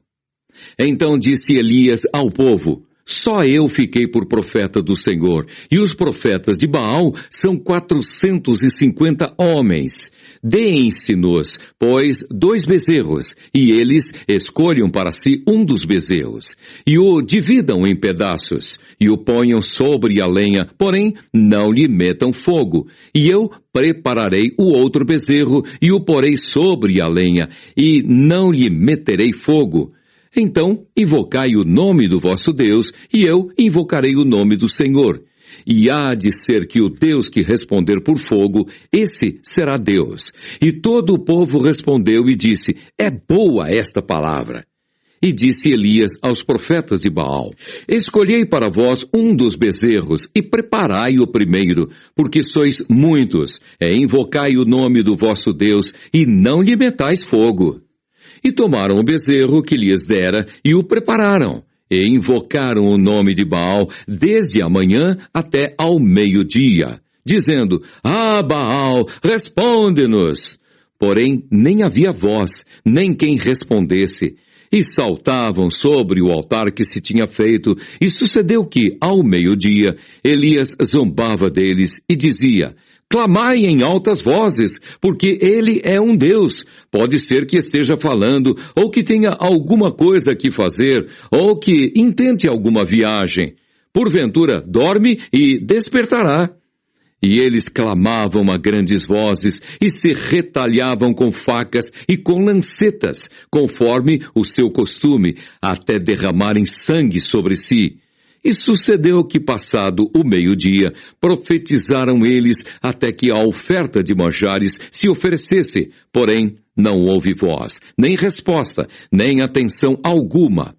Então disse Elias ao povo: Só eu fiquei por profeta do Senhor, e os profetas de Baal são 450 homens. Deem-se-nos, pois, 2 bezerros, e eles escolham para si um dos bezerros, e o dividam em pedaços, e o ponham sobre a lenha, porém não lhe metam fogo. E eu prepararei o outro bezerro, e o porei sobre a lenha, e não lhe meterei fogo. Então invocai o nome do vosso Deus, e eu invocarei o nome do Senhor. E há de ser que o Deus que responder por fogo, esse será Deus. E todo o povo respondeu e disse: É boa esta palavra. E disse Elias aos profetas de Baal: Escolhei para vós um dos bezerros, e preparai o primeiro, porque sois muitos. Invocai o nome do vosso Deus, e não lhe metais fogo. E tomaram o bezerro que lhes dera, e o prepararam, e invocaram o nome de Baal desde a manhã até ao meio-dia, dizendo: Baal, responde-nos! Porém, nem havia voz, nem quem respondesse. E saltavam sobre o altar que se tinha feito, e sucedeu que, ao meio-dia, Elias zombava deles e dizia: Clamai em altas vozes, porque ele é um Deus. Pode ser que esteja falando, ou que tenha alguma coisa que fazer, ou que intente alguma viagem. Porventura, dorme e despertará. E eles clamavam a grandes vozes, e se retalhavam com facas e com lancetas, conforme o seu costume, até derramarem sangue sobre si. E sucedeu que, passado o meio-dia, profetizaram eles até que a oferta de manjares se oferecesse, porém não houve voz, nem resposta, nem atenção alguma.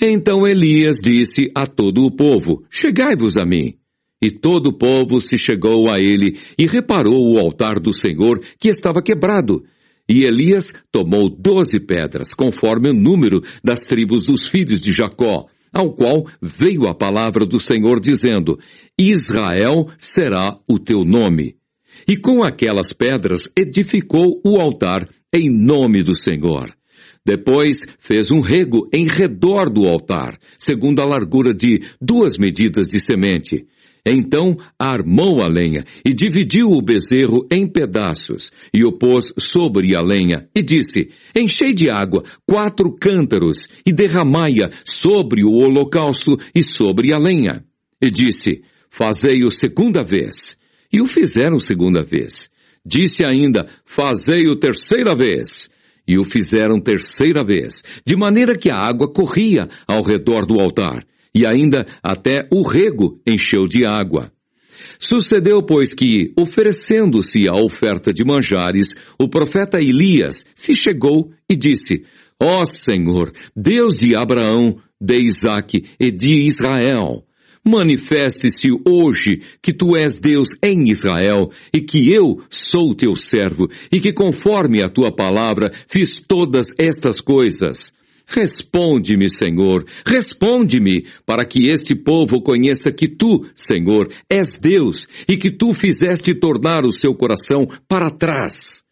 Então Elias disse a todo o povo: chegai-vos a mim. E todo o povo se chegou a ele e reparou o altar do Senhor que estava quebrado. E Elias tomou 12 pedras, conforme o número das tribos dos filhos de Jacó, ao qual veio a palavra do Senhor dizendo: Israel será o teu nome. E com aquelas pedras edificou o altar em nome do Senhor. Depois fez um rego em redor do altar, segundo a largura de 2 medidas de semente. Então armou a lenha e dividiu o bezerro em pedaços e o pôs sobre a lenha e disse: enchei de água 4 cântaros e derramai-a sobre o holocausto e sobre a lenha. E disse: fazei-o segunda vez. E o fizeram segunda vez. Disse ainda: fazei-o terceira vez. E o fizeram terceira vez, de maneira que a água corria ao redor do altar. E ainda até o rego encheu de água. Sucedeu, pois, que, oferecendo-se a oferta de manjares, o profeta Elias se chegou e disse: ó Senhor, Deus de Abraão, de Isaque e de Israel, manifeste-se hoje que tu és Deus em Israel e que eu sou teu servo e que conforme a tua palavra fiz todas estas coisas. Responde-me, Senhor, responde-me, para que este povo conheça que tu, Senhor, és Deus, e que tu fizeste tornar o seu coração para trás.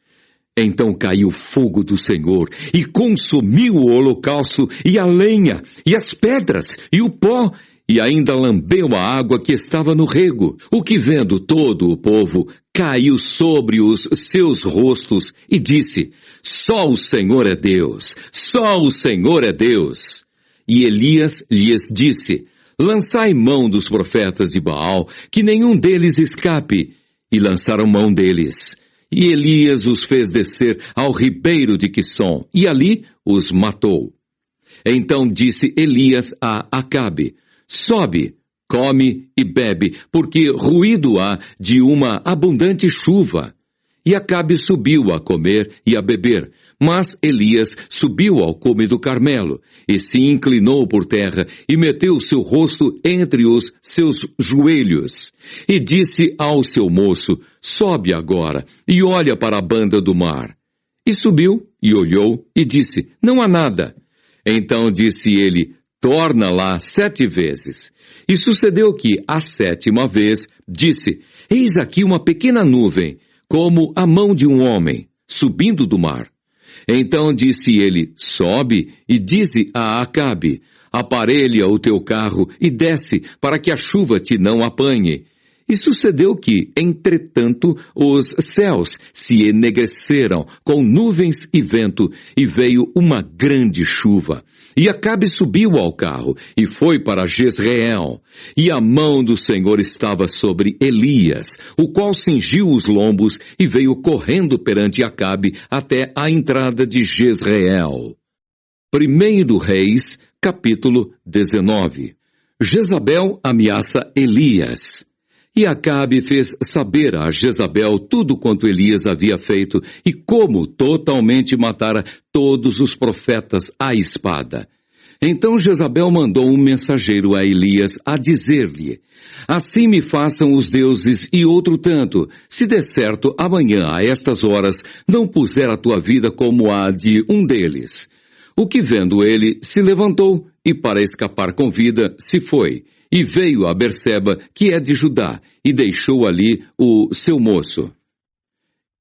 Então caiu fogo do Senhor, e consumiu o holocausto, e a lenha, e as pedras, e o pó, e ainda lambeu a água que estava no rego, o que vendo todo o povo, caiu sobre os seus rostos, e disse: só o Senhor é Deus, só o Senhor é Deus. E Elias lhes disse: lançai mão dos profetas de Baal, que nenhum deles escape. E lançaram mão deles. E Elias os fez descer ao ribeiro de Quisson, e ali os matou. Então disse Elias a Acabe: sobe, come e bebe, porque ruído há de uma abundante chuva. E Acabe subiu a comer e a beber, mas Elias subiu ao cume do Carmelo, e se inclinou por terra, e meteu o seu rosto entre os seus joelhos, e disse ao seu moço: sobe agora, e olha para a banda do mar. E subiu, e olhou, e disse: não há nada. Então disse ele: torna lá 7 vezes. E sucedeu que, a 7ª vez, disse: eis aqui uma pequena nuvem, como a mão de um homem, subindo do mar. Então disse ele: sobe e dize a Acabe: aparelha o teu carro e desce, para que a chuva te não apanhe. E sucedeu que, entretanto, os céus se enegreceram com nuvens e vento, e veio uma grande chuva. E Acabe subiu ao carro, e foi para Jezreel. E a mão do Senhor estava sobre Elias, o qual cingiu os lombos, e veio correndo perante Acabe até a entrada de Jezreel. 1 Reis, capítulo 19. Jezabel ameaça Elias. E Acabe fez saber a Jezabel tudo quanto Elias havia feito e como totalmente matara todos os profetas à espada. Então Jezabel mandou um mensageiro a Elias a dizer-lhe: assim me façam os deuses e outro tanto, se de certo amanhã a estas horas não puser a tua vida como a de um deles. O que vendo ele se levantou e para escapar com vida se foi. E veio a Berseba, que é de Judá, e deixou ali o seu moço.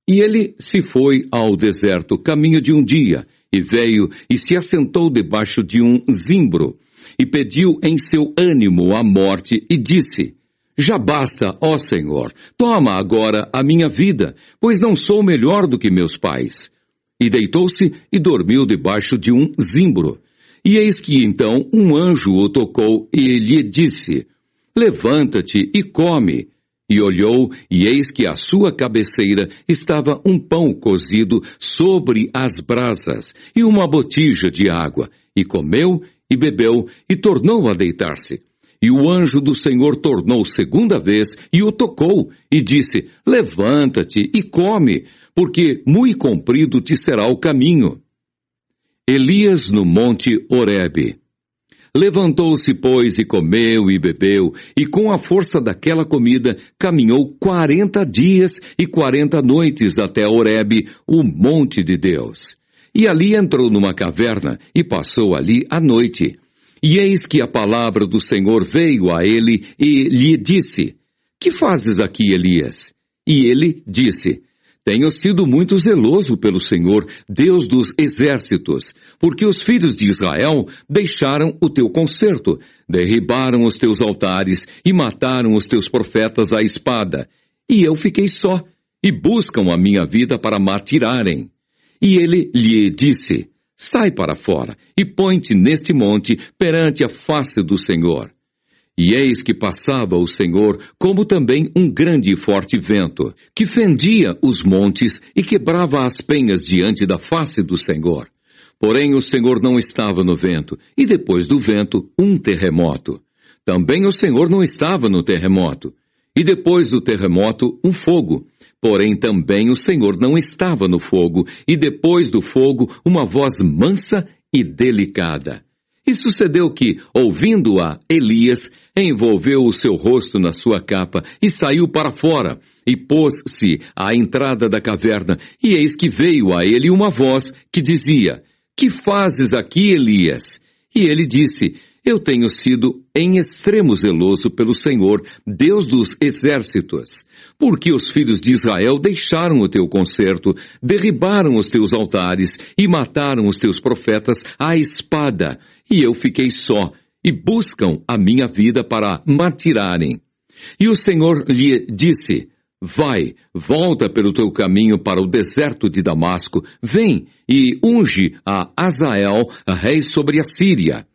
E ele se foi ao deserto caminho de um dia, e veio e se assentou debaixo de um zimbro, e pediu em seu ânimo a morte, e disse: já basta, ó Senhor, toma agora a minha vida, pois não sou melhor do que meus pais. E deitou-se e dormiu debaixo de um zimbro. E eis que então um anjo o tocou e lhe disse: levanta-te e come. E olhou, e eis que à sua cabeceira estava um pão cozido sobre as brasas e uma botija de água. E comeu e bebeu e tornou a deitar-se. E o anjo do Senhor tornou segunda vez e o tocou, e disse: levanta-te e come, porque muito comprido te será o caminho. Elias no monte Horebe. Levantou-se, pois, e comeu e bebeu, e com a força daquela comida caminhou 40 dias e 40 noites até Horebe, o monte de Deus. E ali entrou numa caverna e passou ali a noite. E eis que a palavra do Senhor veio a ele e lhe disse: que fazes aqui, Elias? E ele disse: tenho sido muito zeloso pelo Senhor, Deus dos exércitos, porque os filhos de Israel deixaram o teu concerto, derribaram os teus altares e mataram os teus profetas à espada. E eu fiquei só, e buscam a minha vida para me tirarem. E ele lhe disse: sai para fora, e põe-te neste monte perante a face do Senhor. E eis que passava o Senhor, como também um grande e forte vento, que fendia os montes e quebrava as penhas diante da face do Senhor. Porém o Senhor não estava no vento, e depois do vento, um terremoto. Também o Senhor não estava no terremoto, e depois do terremoto, um fogo. Porém também o Senhor não estava no fogo, e depois do fogo, uma voz mansa e delicada. E sucedeu que, ouvindo-a, Elias envolveu o seu rosto na sua capa e saiu para fora, e pôs-se à entrada da caverna, e eis que veio a ele uma voz que dizia: que fazes aqui, Elias? E ele disse: eu tenho sido em extremo zeloso pelo Senhor, Deus dos exércitos, porque os filhos de Israel deixaram o teu concerto, derribaram os teus altares e mataram os teus profetas à espada. E eu fiquei só, e buscam a minha vida para me tirarem. E o Senhor lhe disse: vai, volta pelo teu caminho para o deserto de Damasco, vem e unge a Azael, rei sobre a Síria.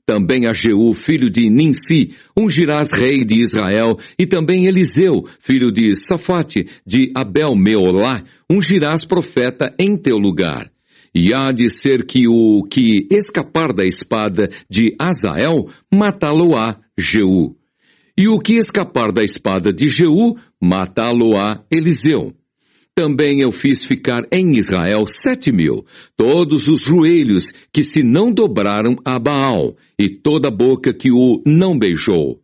Também a Jeú, filho de Ninsi, ungirás rei de Israel, e também Eliseu, filho de Safate, de Abel-Meolá, ungirás profeta em teu lugar. E há de ser que o que escapar da espada de Azael, matá-lo-á Jeú. E o que escapar da espada de Jeú, matá-lo-á Eliseu. Também eu fiz ficar em Israel 7.000, todos os joelhos que se não dobraram a Baal, e toda a boca que o não beijou.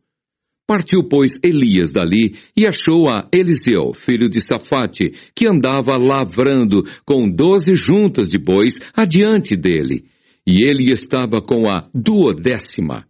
Partiu, pois, Elias dali e achou a Eliseu, filho de Safate, que andava lavrando com 12 juntas de bois adiante dele, e ele estava com a 12ª.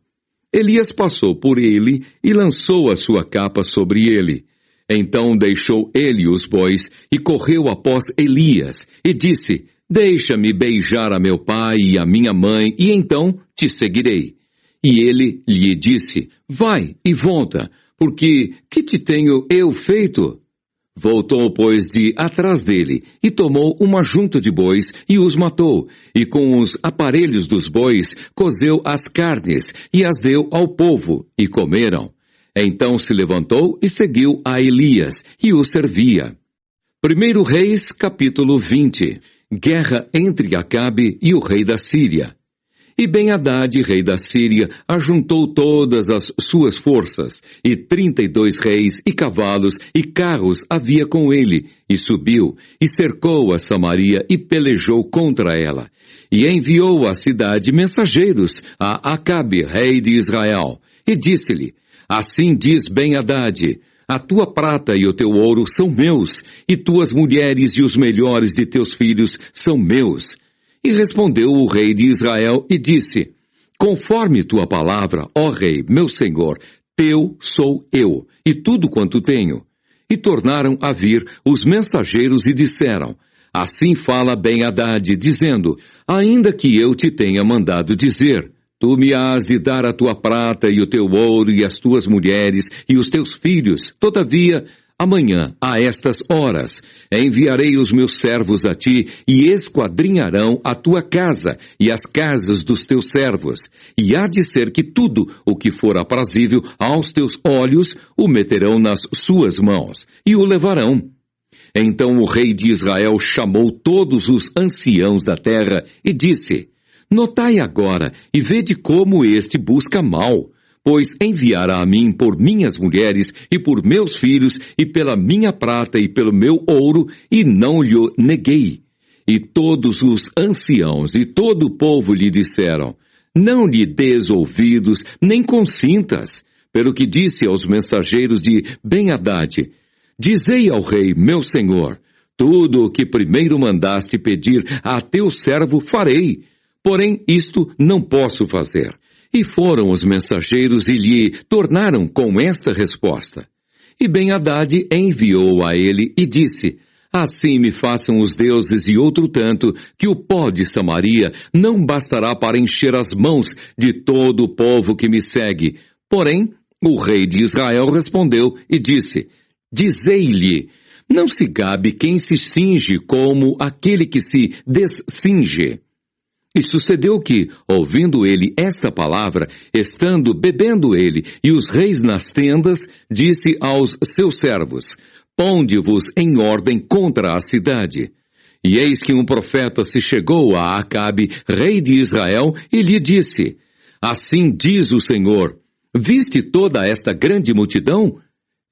Elias passou por ele e lançou a sua capa sobre ele. Então deixou ele os bois e correu após Elias, e disse: deixa-me beijar a meu pai e a minha mãe, e então te seguirei. E ele lhe disse: vai e volta, porque que te tenho eu feito? Voltou, pois, de atrás dele, e tomou uma junta de bois, e os matou, e com os aparelhos dos bois cozeu as carnes, e as deu ao povo, e comeram. Então se levantou e seguiu a Elias, e o servia. 1 Reis, capítulo 20. Guerra entre Acabe e o rei da Síria. E Ben-Hadad, rei da Síria, ajuntou todas as suas forças, e 32 reis, e cavalos, e carros havia com ele, e subiu, e cercou a Samaria, e pelejou contra ela. E enviou à cidade mensageiros a Acabe, rei de Israel, e disse-lhe: assim diz Ben-Hadad: a tua prata e o teu ouro são meus, e tuas mulheres e os melhores de teus filhos são meus. E respondeu o rei de Israel e disse: conforme tua palavra, ó rei, meu senhor, teu sou eu, e tudo quanto tenho. E tornaram a vir os mensageiros e disseram: assim fala Ben-Hadad, dizendo: ainda que eu te tenha mandado dizer, tu me hás de dar a tua prata e o teu ouro e as tuas mulheres e os teus filhos, todavia, amanhã, a estas horas, enviarei os meus servos a ti, e esquadrinharão a tua casa e as casas dos teus servos. E há de ser que tudo o que for aprazível aos teus olhos, o meterão nas suas mãos, e o levarão. Então o rei de Israel chamou todos os anciãos da terra, e disse: notai agora, e vede como este busca mal, pois enviará a mim por minhas mulheres e por meus filhos e pela minha prata e pelo meu ouro, e não lhe neguei. E todos os anciãos e todo o povo lhe disseram: não lhe des ouvidos, nem consintas. Pelo que disse aos mensageiros de Ben-Hadad: dizei ao rei, meu senhor, tudo o que primeiro mandaste pedir a teu servo farei, porém isto não posso fazer. E foram os mensageiros e lhe tornaram com esta resposta. E Ben-Hadad enviou a ele e disse: assim me façam os deuses e outro tanto, que o pó de Samaria não bastará para encher as mãos de todo o povo que me segue. Porém, o rei de Israel respondeu e disse: dizei-lhe, não se gabe quem se cinge como aquele que se descinge. E sucedeu que, ouvindo ele esta palavra, estando bebendo ele e os reis nas tendas, disse aos seus servos: ponde-vos em ordem contra a cidade. E eis que um profeta se chegou a Acabe, rei de Israel, e lhe disse: assim diz o Senhor, viste toda esta grande multidão?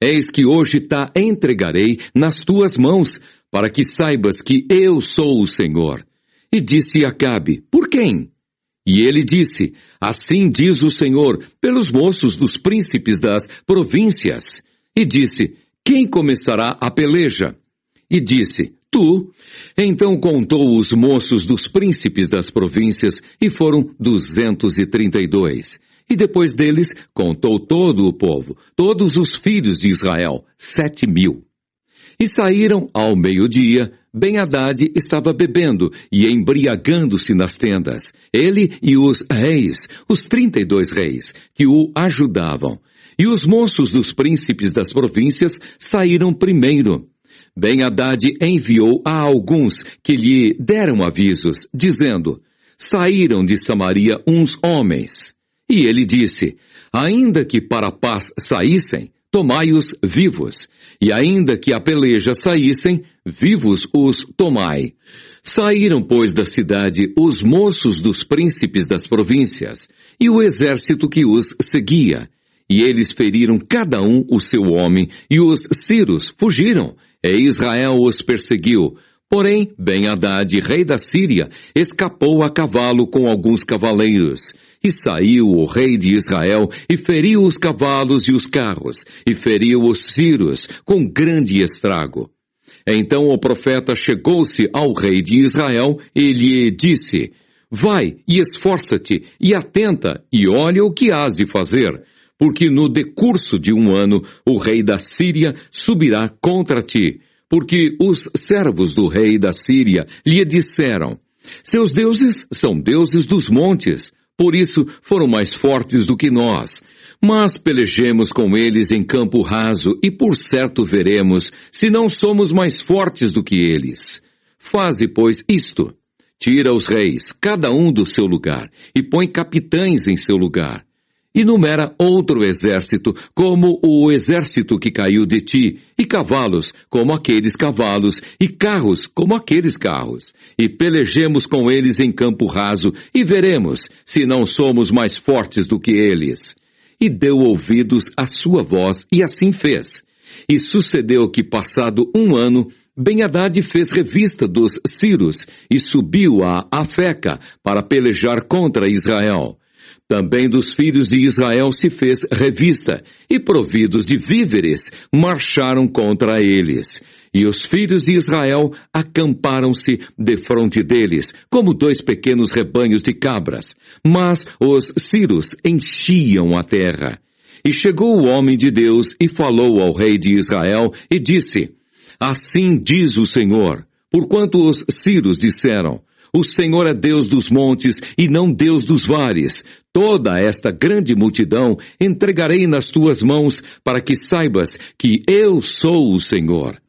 Eis que hoje te entregarei nas tuas mãos, para que saibas que eu sou o Senhor. E disse Acabe: por quem? E ele disse: assim diz o Senhor, pelos moços dos príncipes das províncias. E disse: quem começará a peleja? E disse: tu. Então contou os moços dos príncipes das províncias, e foram 232. E depois deles contou todo o povo, todos os filhos de Israel, 7.000. E saíram ao meio-dia. Ben-Hadad estava bebendo e embriagando-se nas tendas, ele e os reis, os 32 reis, que o ajudavam. E os moços dos príncipes das províncias saíram primeiro. Ben-Hadad enviou a alguns que lhe deram avisos, dizendo: saíram de Samaria uns homens. E ele disse: ainda que para a paz saíssem, tomai-os vivos, e ainda que a peleja saíssem, vivos os tomai. Saíram, pois, da cidade os moços dos príncipes das províncias, e o exército que os seguia. E eles feriram cada um o seu homem, e os sírios fugiram, e Israel os perseguiu. Porém, Ben-Hadad, rei da Síria, escapou a cavalo com alguns cavaleiros. E saiu o rei de Israel, e feriu os cavalos e os carros, e feriu os sírios com grande estrago. Então o profeta chegou-se ao rei de Israel, e lhe disse: vai e esforça-te, e atenta, e olha o que hás de fazer, porque no decurso de um ano o rei da Síria subirá contra ti, porque os servos do rei da Síria lhe disseram: seus deuses são deuses dos montes, por isso foram mais fortes do que nós. Mas pelejemos com eles em campo raso, e por certo veremos se não somos mais fortes do que eles. Faze, pois, isto: tira os reis, cada um do seu lugar, e põe capitães em seu lugar. E numera outro exército, como o exército que caiu de ti, e cavalos, como aqueles cavalos, e carros, como aqueles carros. E pelejemos com eles em campo raso, e veremos se não somos mais fortes do que eles. E deu ouvidos à sua voz, e assim fez. E sucedeu que, passado um ano, Ben-Hadad fez revista dos sírios, e subiu a Afeca para pelejar contra Israel. Também dos filhos de Israel se fez revista, e providos de víveres, marcharam contra eles. E os filhos de Israel acamparam-se defronte deles, como 2 pequenos rebanhos de cabras. Mas os sírios enchiam a terra. E chegou o homem de Deus e falou ao rei de Israel e disse: assim diz o Senhor, porquanto os sírios disseram: o Senhor é Deus dos montes e não Deus dos vales. Toda esta grande multidão entregarei nas tuas mãos, para que saibas que eu sou o Senhor.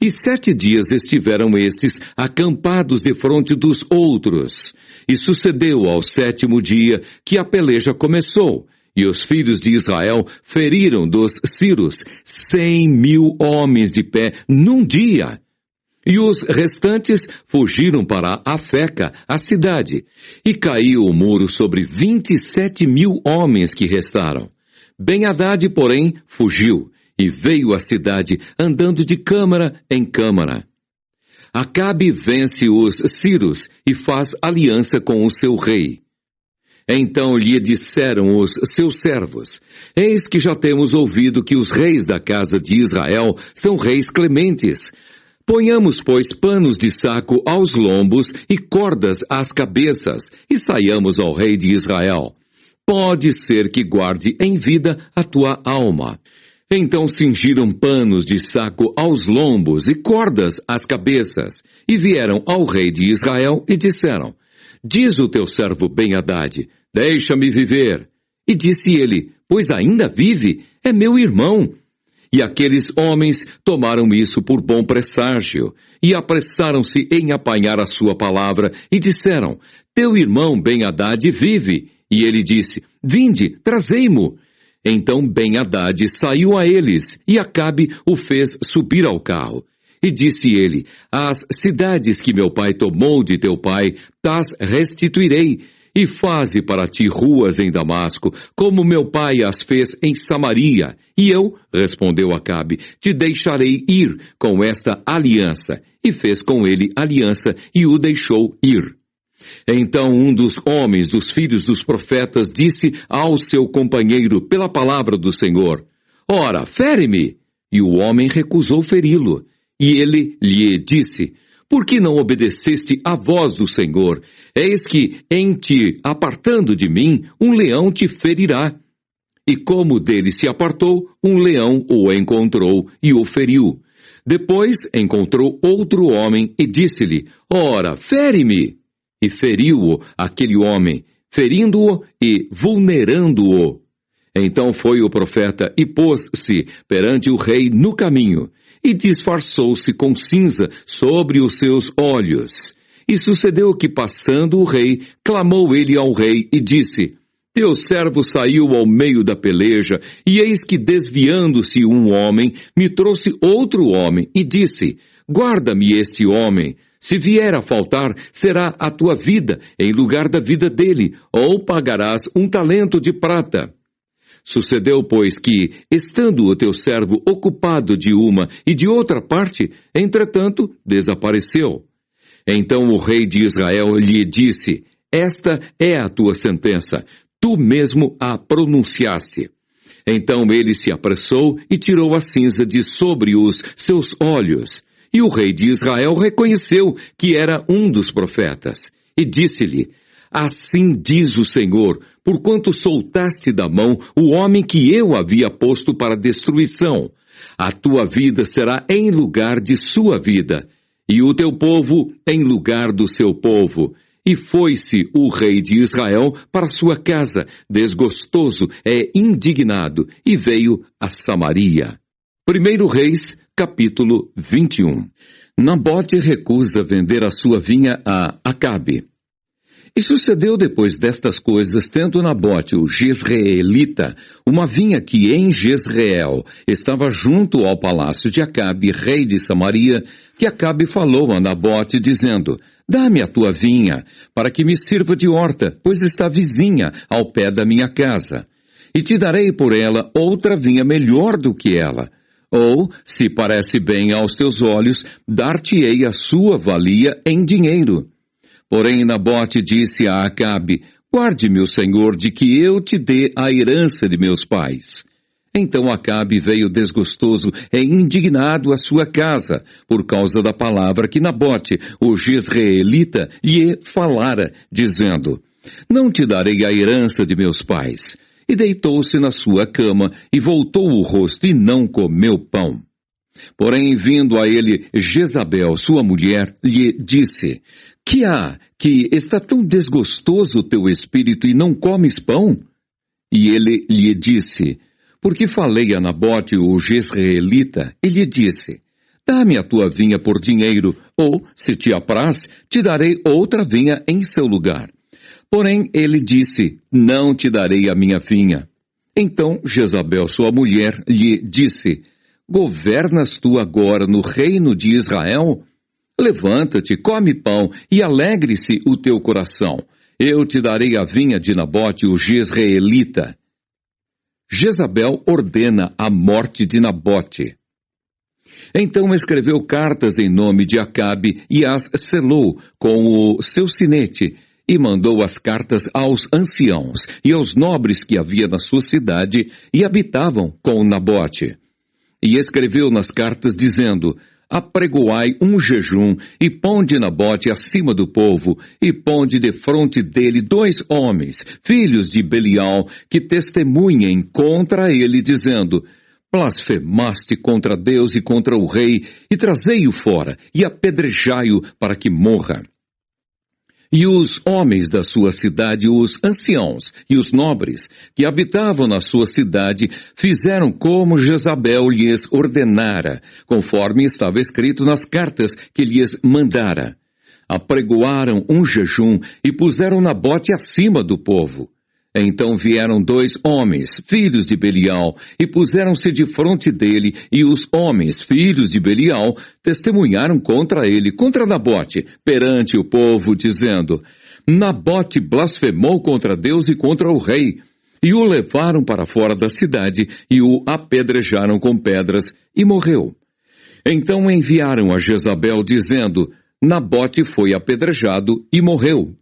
E 7 dias estiveram estes acampados defronte dos outros. E sucedeu ao 7º dia que a peleja começou. E os filhos de Israel feriram dos sírios 100.000 homens de pé num dia. E os restantes fugiram para Afeca, a cidade, e caiu o muro sobre 27.000 homens que restaram. Ben-Hadad, porém, fugiu e veio à cidade andando de câmara em câmara. Acabe vence os sírios e faz aliança com o seu rei. Então lhe disseram os seus servos: Eis que já temos ouvido que os reis da casa de Israel são reis clementes. Ponhamos, pois, panos de saco aos lombos e cordas às cabeças, e saiamos ao rei de Israel. Pode ser que guarde em vida a tua alma. Então cingiram panos de saco aos lombos e cordas às cabeças, e vieram ao rei de Israel e disseram: Diz o teu servo Ben-Hadad: Deixa-me viver. E disse ele: Pois ainda vive, é meu irmão. E aqueles homens tomaram isso por bom presságio, e apressaram-se em apanhar a sua palavra, e disseram: Teu irmão Ben-Hadad vive. E ele disse: Vinde, trazei-mo. Então Ben-Hadad saiu a eles, e Acabe o fez subir ao carro. E disse ele: As cidades que meu pai tomou de teu pai, tas restituirei, e faze para ti ruas em Damasco, como meu pai as fez em Samaria. E eu, respondeu Acabe, te deixarei ir com esta aliança. E fez com ele aliança, e o deixou ir. Então um dos homens dos filhos dos profetas disse ao seu companheiro pela palavra do Senhor: Ora, fere-me. E o homem recusou feri-lo. E ele lhe disse: Por que não obedeceste à voz do Senhor? Eis que, em te apartando de mim, um leão te ferirá. E como dele se apartou, um leão o encontrou e o feriu. Depois encontrou outro homem e disse-lhe: Ora, fere-me. E feriu-o aquele homem, ferindo-o e vulnerando-o. Então foi o profeta e pôs-se perante o rei no caminho, e disfarçou-se com cinza sobre os seus olhos. E sucedeu que, passando o rei, clamou ele ao rei e disse: Teu servo saiu ao meio da peleja, e eis que, desviando-se um homem, me trouxe outro homem, e disse: Guarda-me este homem. Se vier a faltar, será a tua vida em lugar da vida dele, ou pagarás 1 talento de prata. Sucedeu, pois, que, estando o teu servo ocupado de uma e de outra parte, entretanto, desapareceu. Então o rei de Israel lhe disse: Esta é a tua sentença, tu mesmo a pronunciaste. Então ele se apressou e tirou a cinza de sobre os seus olhos. E o rei de Israel reconheceu que era um dos profetas. E disse-lhe: Assim diz o Senhor, porquanto soltaste da mão o homem que eu havia posto para destruição. A tua vida será em lugar de sua vida, e o teu povo em lugar do seu povo. E foi-se o rei de Israel para sua casa, desgostoso e indignado, e veio a Samaria. 1 Reis, capítulo 21. Nabote recusa vender a sua vinha a Acabe. E sucedeu depois destas coisas, tendo Nabote, o Jezreelita, uma vinha que em Jezreel estava junto ao palácio de Acabe, rei de Samaria, que Acabe falou a Nabote, dizendo: Dá-me a tua vinha, para que me sirva de horta, pois está vizinha ao pé da minha casa. E te darei por ela outra vinha melhor do que ela. Ou, se parece bem aos teus olhos, dar-te-ei a sua valia em dinheiro. Porém Nabote disse a Acabe: Guarde-me o Senhor de que eu te dê a herança de meus pais. Então Acabe veio desgostoso e indignado à sua casa, por causa da palavra que Nabote, o Jezreelita, lhe falara, dizendo: Não te darei a herança de meus pais. E deitou-se na sua cama, e voltou o rosto, e não comeu pão. Porém, vindo a ele Jezabel, sua mulher, lhe disse: Que há, que está tão desgostoso o teu espírito, e não comes pão? E ele lhe disse: Porque falei a Nabote, o Jezreelita, e lhe disse: Dá-me a tua vinha por dinheiro, ou, se te apraz, te darei outra vinha em seu lugar. Porém, ele disse: Não te darei a minha vinha. Então Jezabel, sua mulher, lhe disse: Governas tu agora no reino de Israel? Levanta-te, come pão, e alegre-se o teu coração. Eu te darei a vinha de Nabote, o Jezreelita. Jezabel ordena a morte de Nabote. Então escreveu cartas em nome de Acabe e as selou com o seu sinete, e mandou as cartas aos anciãos e aos nobres que havia na sua cidade e habitavam com Nabote. E escreveu nas cartas dizendo: apregoai um jejum, e ponde Nabote acima do povo, e ponde defronte dele 2 homens, filhos de Belial, que testemunhem contra ele, dizendo: blasfemaste contra Deus e contra o rei, e trazei-o fora, e apedrejai-o para que morra. E os homens da sua cidade, os anciãos e os nobres que habitavam na sua cidade, fizeram como Jezabel lhes ordenara, conforme estava escrito nas cartas que lhes mandara. Apregoaram um jejum e puseram Nabote acima do povo. Então vieram 2 homens, filhos de Belial, e puseram-se defronte dele, e os homens, filhos de Belial, testemunharam contra ele, contra Nabote, perante o povo, dizendo: Nabote blasfemou contra Deus e contra o rei. E o levaram para fora da cidade, e o apedrejaram com pedras, e morreu. Então enviaram a Jezabel, dizendo: Nabote foi apedrejado e morreu.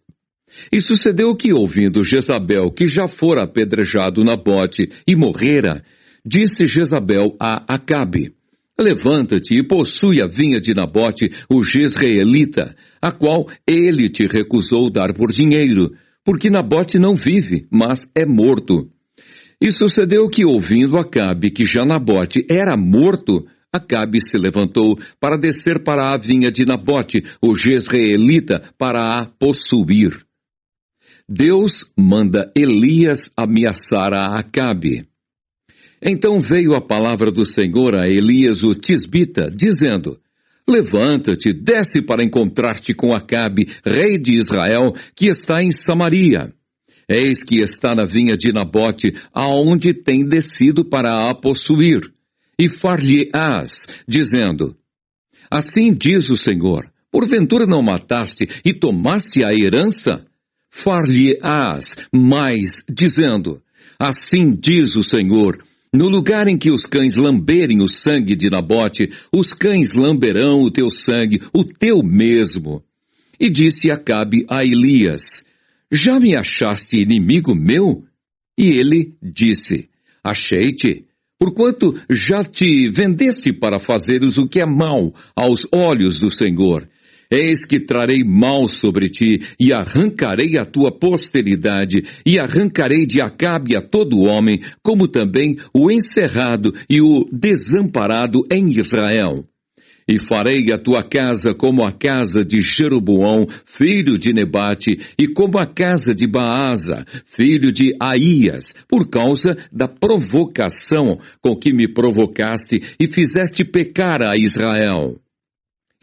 E sucedeu que, ouvindo Jezabel que já fora apedrejado Nabote e morrera, disse Jezabel a Acabe: levanta-te e possui a vinha de Nabote, o jezreelita, a qual ele te recusou dar por dinheiro, porque Nabote não vive, mas é morto. E sucedeu que, ouvindo Acabe que já Nabote era morto, Acabe se levantou para descer para a vinha de Nabote, o jezreelita, para a possuir. Deus manda Elias ameaçar a Acabe. Então veio a palavra do Senhor a Elias o tisbita, dizendo: levanta-te, desce para encontrar-te com Acabe, rei de Israel, que está em Samaria. Eis que está na vinha de Nabote, aonde tem descido para a possuir. E far-lhe-ás, dizendo: assim diz o Senhor, porventura não mataste e tomaste a herança? Far-lhe-ás mais, dizendo: assim diz o Senhor, no lugar em que os cães lamberem o sangue de Nabote, os cães lamberão o teu sangue, o teu mesmo. E disse Acabe a Elias: já me achaste inimigo meu? E ele disse: achei-te, porquanto já te vendeste para fazeres o que é mal aos olhos do Senhor. Eis que trarei mal sobre ti, e arrancarei a tua posteridade, e arrancarei de Acabe a todo homem, como também o encerrado e o desamparado em Israel. E farei a tua casa como a casa de Jeroboão, filho de Nebate, e como a casa de Baasa, filho de Aías, por causa da provocação com que me provocaste e fizeste pecar a Israel.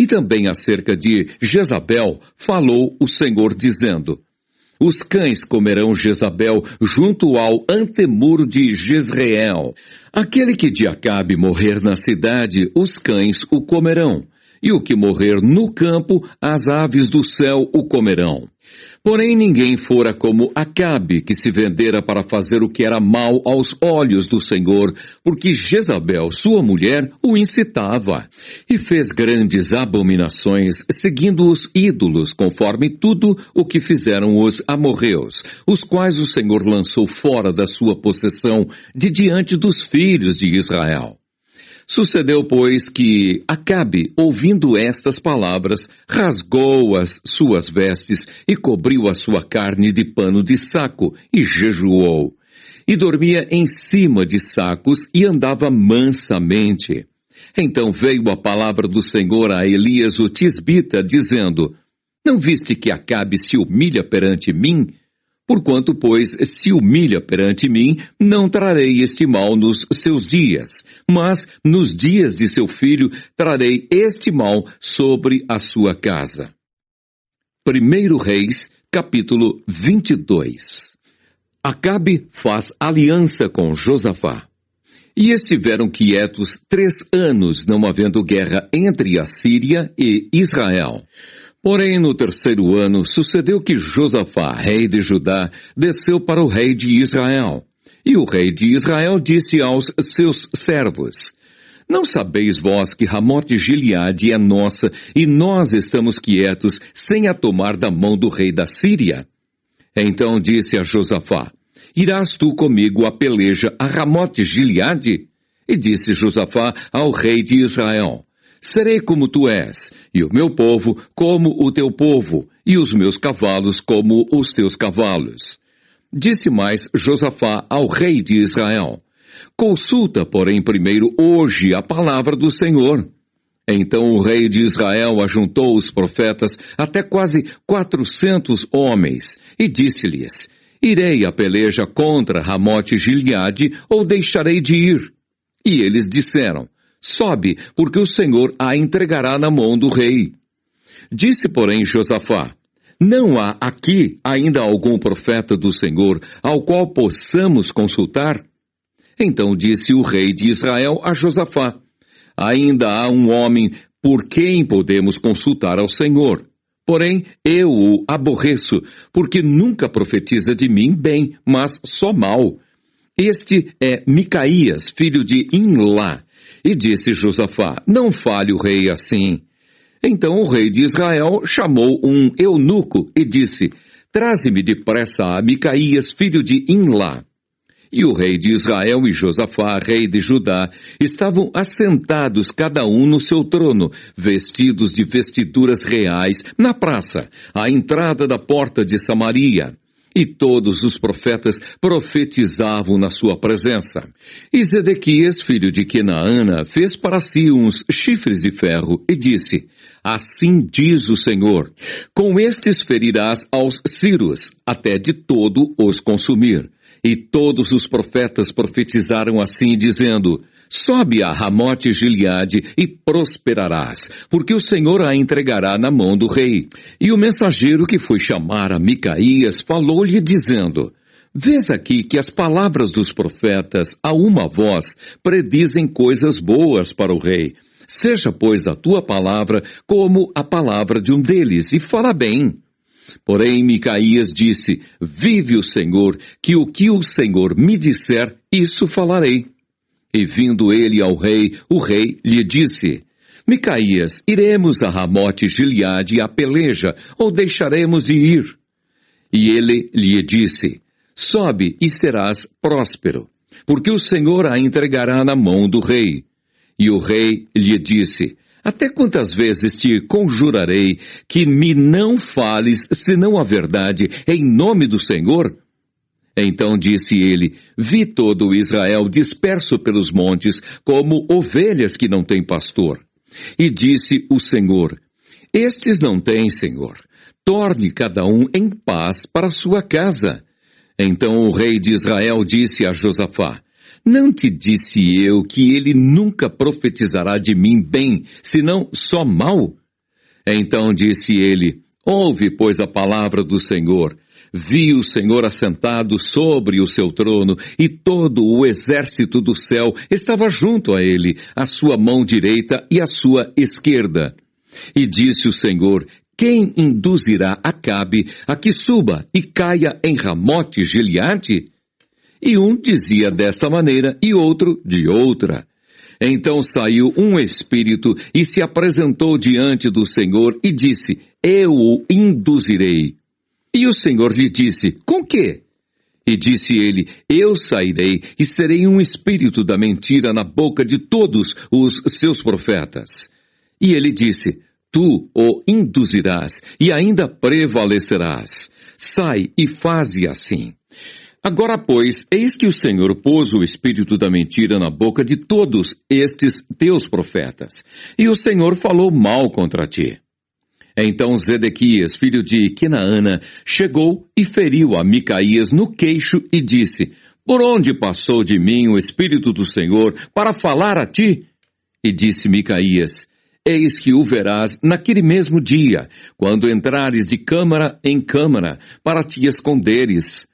E também acerca de Jezabel falou o Senhor, dizendo: os cães comerão Jezabel junto ao antemuro de Jezreel. Aquele que de Acabe morrer na cidade, os cães o comerão. E o que morrer no campo, as aves do céu o comerão. Porém ninguém fora como Acabe, que se vendera para fazer o que era mal aos olhos do Senhor, porque Jezabel, sua mulher, o incitava. E fez grandes abominações, seguindo os ídolos, conforme tudo o que fizeram os amorreus, os quais o Senhor lançou fora da sua possessão, de diante dos filhos de Israel. Sucedeu, pois, que Acabe, ouvindo estas palavras, rasgou as suas vestes e cobriu a sua carne de pano de saco e jejuou. E dormia em cima de sacos e andava mansamente. Então veio a palavra do Senhor a Elias o tisbita, dizendo: não viste que Acabe se humilha perante mim? Porquanto, pois, se humilha perante mim, não trarei este mal nos seus dias, mas nos dias de seu filho trarei este mal sobre a sua casa. 1 Reis, capítulo 22. Acabe faz aliança com Josafá. E estiveram quietos 3 anos, não havendo guerra entre a Síria e Israel. Porém, no 3º ano, sucedeu que Josafá, rei de Judá, desceu para o rei de Israel. E o rei de Israel disse aos seus servos: Não sabeis vós que Ramote Gileade é nossa, e nós estamos quietos, sem a tomar da mão do rei da Síria? Então disse a Josafá: Irás tu comigo a peleja a Ramote Gileade? E disse Josafá ao rei de Israel: Serei como tu és, e o meu povo como o teu povo, e os meus cavalos como os teus cavalos. Disse mais Josafá ao rei de Israel: Consulta, porém, primeiro hoje a palavra do Senhor. Então o rei de Israel ajuntou os profetas, até quase 400 homens, e disse-lhes: Irei a peleja contra Ramote Gileade, ou deixarei de ir? E eles disseram: Sobe, porque o Senhor a entregará na mão do rei. Disse, porém, Josafá: Não há aqui ainda algum profeta do Senhor, ao qual possamos consultar? Então disse o rei de Israel a Josafá: Ainda há um homem por quem podemos consultar ao Senhor. Porém, eu o aborreço, porque nunca profetiza de mim bem, mas só mal. Este é Micaías, filho de Imlá. E disse Josafá: Não fale o rei assim. Então o rei de Israel chamou um eunuco e disse: Traze-me depressa a Micaías, filho de Imlá. E o rei de Israel e Josafá, rei de Judá, estavam assentados cada um no seu trono, vestidos de vestiduras reais, na praça, à entrada da porta de Samaria. E todos os profetas profetizavam na sua presença. E Zedequias, filho de Quenaana, fez para si uns chifres de ferro e disse: Assim diz o Senhor: Com estes ferirás aos sírios, até de todo os consumir. E todos os profetas profetizaram assim, dizendo: Sobe a Ramote Gileade e prosperarás, porque o Senhor a entregará na mão do rei. E o mensageiro que foi chamar a Micaías falou-lhe, dizendo: Vês aqui que as palavras dos profetas, a uma voz, predizem coisas boas para o rei. Seja, pois, a tua palavra como a palavra de um deles, e fala bem. Porém, Micaías disse: Vive o Senhor, que o Senhor me disser, isso falarei. E vindo ele ao rei, o rei lhe disse: Micaías, iremos a Ramote Gileade a peleja, ou deixaremos de ir? E ele lhe disse: Sobe e serás próspero, porque o Senhor a entregará na mão do rei. E o rei lhe disse: Até quantas vezes te conjurarei que me não fales senão a verdade em nome do Senhor? Então disse ele: Vi todo o Israel disperso pelos montes, como ovelhas que não têm pastor. E disse o Senhor: Estes não têm, Senhor. Torne cada um em paz para sua casa. Então o rei de Israel disse a Josafá: Não te disse eu que ele nunca profetizará de mim bem, senão só mal? Então disse ele: Ouve, pois, a palavra do Senhor. Vi o Senhor assentado sobre o seu trono, e todo o exército do céu estava junto a ele, a sua mão direita e a sua esquerda. E disse o Senhor: Quem induzirá Acabe a que suba e caia em Ramote Gileade? E um dizia desta maneira e outro de outra. Então saiu um espírito e se apresentou diante do Senhor e disse: Eu o induzirei. E o Senhor lhe disse: Com quê? E disse ele: Eu sairei e serei um espírito da mentira na boca de todos os seus profetas. E ele disse: Tu o induzirás e ainda prevalecerás. Sai e faze assim. Agora, pois, eis que o Senhor pôs o espírito da mentira na boca de todos estes teus profetas, e o Senhor falou mal contra ti. Então Zedequias, filho de Quenaana, chegou e feriu a Micaías no queixo e disse: Por onde passou de mim o espírito do Senhor para falar a ti? E disse Micaías: Eis que o verás naquele mesmo dia, quando entrares de câmara em câmara, para te esconderes.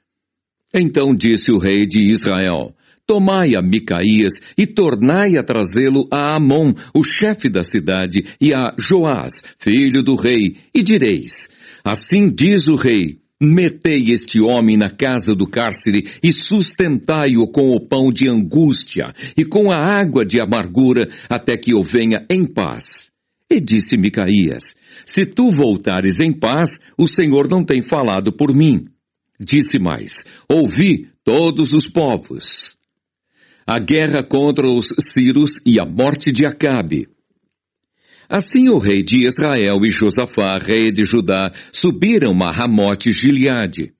Então disse o rei de Israel: Tomai a Micaías e tornai a trazê-lo a Amon, o chefe da cidade, e a Joás, filho do rei, e direis: Assim diz o rei: Metei este homem na casa do cárcere e sustentai-o com o pão de angústia e com a água de amargura até que eu venha em paz. E disse Micaías, se tu voltares em paz, o Senhor não tem falado por mim. Disse mais, ouvi todos os povos. A guerra contra os sírios e a morte de Acabe. Assim o rei de Israel e Josafá, rei de Judá, subiram a Ramote-Gileade.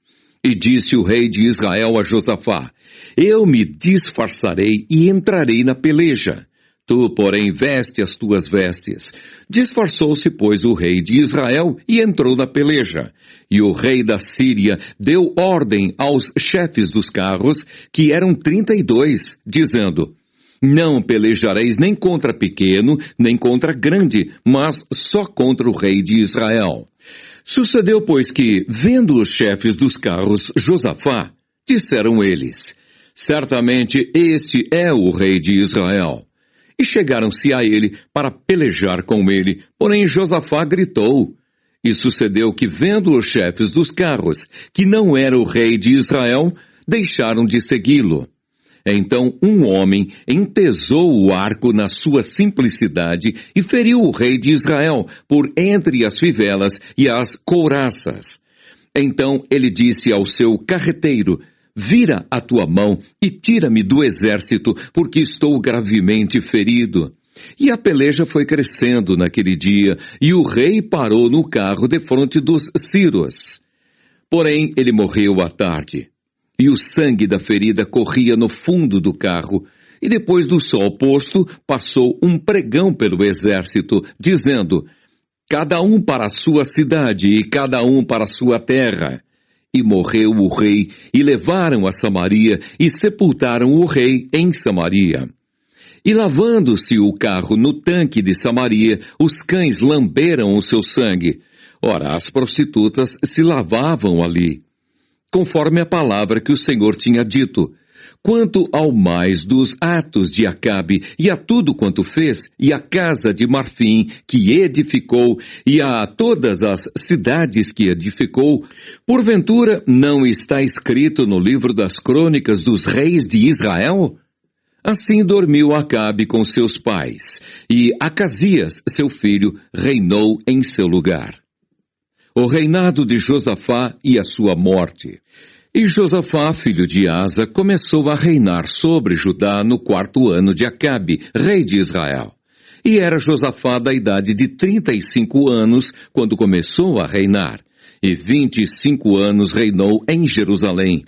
E disse o rei de Israel a Josafá, eu me disfarçarei e entrarei na peleja. Tu, porém, veste as tuas vestes. Disfarçou-se, pois, o rei de Israel e entrou na peleja. E o rei da Síria deu ordem aos chefes dos carros, que eram 32, dizendo, não pelejareis nem contra pequeno, nem contra grande, mas só contra o rei de Israel. Sucedeu, pois, que, vendo os chefes dos carros Josafá, disseram eles, certamente este é o rei de Israel. E chegaram-se a ele para pelejar com ele, porém Josafá gritou. E sucedeu que, vendo os chefes dos carros, que não era o rei de Israel, deixaram de segui-lo. Então um homem entesou o arco na sua simplicidade e feriu o rei de Israel por entre as fivelas e as couraças. Então ele disse ao seu carreteiro, vira a tua mão e tira-me do exército, porque estou gravemente ferido. E a peleja foi crescendo naquele dia, e o rei parou no carro defronte dos sírios. Porém ele morreu à tarde. E o sangue da ferida corria no fundo do carro, e depois do sol posto, passou um pregão pelo exército, dizendo, cada um para a sua cidade e cada um para a sua terra. E morreu o rei, e levaram a Samaria, e sepultaram o rei em Samaria. E lavando-se o carro no tanque de Samaria, os cães lamberam o seu sangue. Ora, as prostitutas se lavavam ali. Conforme a palavra que o Senhor tinha dito, quanto ao mais dos atos de Acabe, e a tudo quanto fez, e a casa de marfim que edificou, e a todas as cidades que edificou, porventura não está escrito no livro das crônicas dos reis de Israel? Assim dormiu Acabe com seus pais, e Acasias, seu filho, reinou em seu lugar. O reinado de Josafá e a sua morte. E Josafá, filho de Asa, começou a reinar sobre Judá no 4º ano de Acabe, rei de Israel. E era Josafá da idade de 35 anos, quando começou a reinar, e 25 anos reinou em Jerusalém.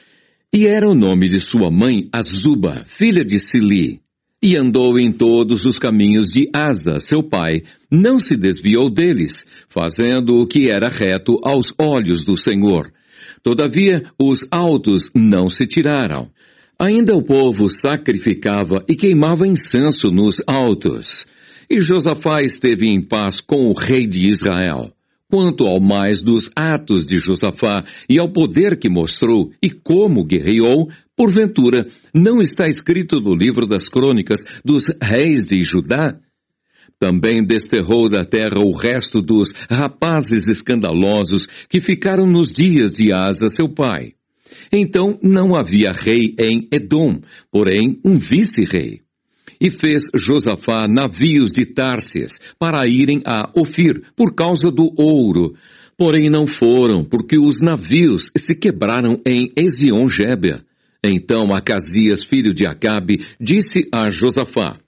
E era o nome de sua mãe Azuba, filha de Sili. E andou em todos os caminhos de Asa, seu pai, não se desviou deles, fazendo o que era reto aos olhos do Senhor. Todavia, os altos não se tiraram. Ainda o povo sacrificava e queimava incenso nos altos. E Josafá esteve em paz com o rei de Israel. Quanto ao mais dos atos de Josafá e ao poder que mostrou e como guerreou, porventura, não está escrito no livro das crônicas dos reis de Judá? Também desterrou da terra o resto dos rapazes escandalosos que ficaram nos dias de Asa, seu pai. Então não havia rei em Edom, porém um vice-rei. E fez Josafá navios de Társis para irem a Ofir por causa do ouro. Porém não foram, porque os navios se quebraram em Ezion-Geber. Então Acasias, filho de Acabe, disse a Josafá,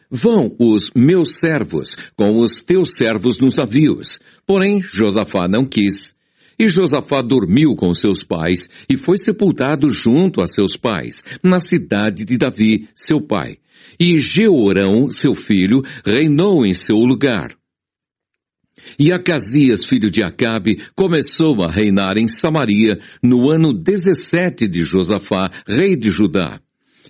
vão os meus servos com os teus servos nos navios. Porém Josafá não quis. E Josafá dormiu com seus pais e foi sepultado junto a seus pais, na cidade de Davi, seu pai. E Jeorão, seu filho, reinou em seu lugar. E Acasias, filho de Acabe, começou a reinar em Samaria no ano 17 de Josafá, rei de Judá.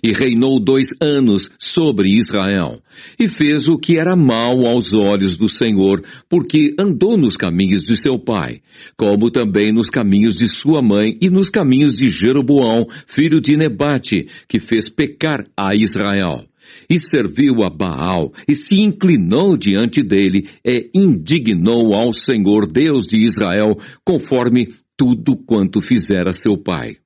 E reinou 2 anos sobre Israel. E fez o que era mal aos olhos do Senhor, porque andou nos caminhos de seu pai, como também nos caminhos de sua mãe e nos caminhos de Jeroboão, filho de Nebate, que fez pecar a Israel. E serviu a Baal, e se inclinou diante dele, e indignou ao Senhor Deus de Israel, conforme tudo quanto fizera seu pai.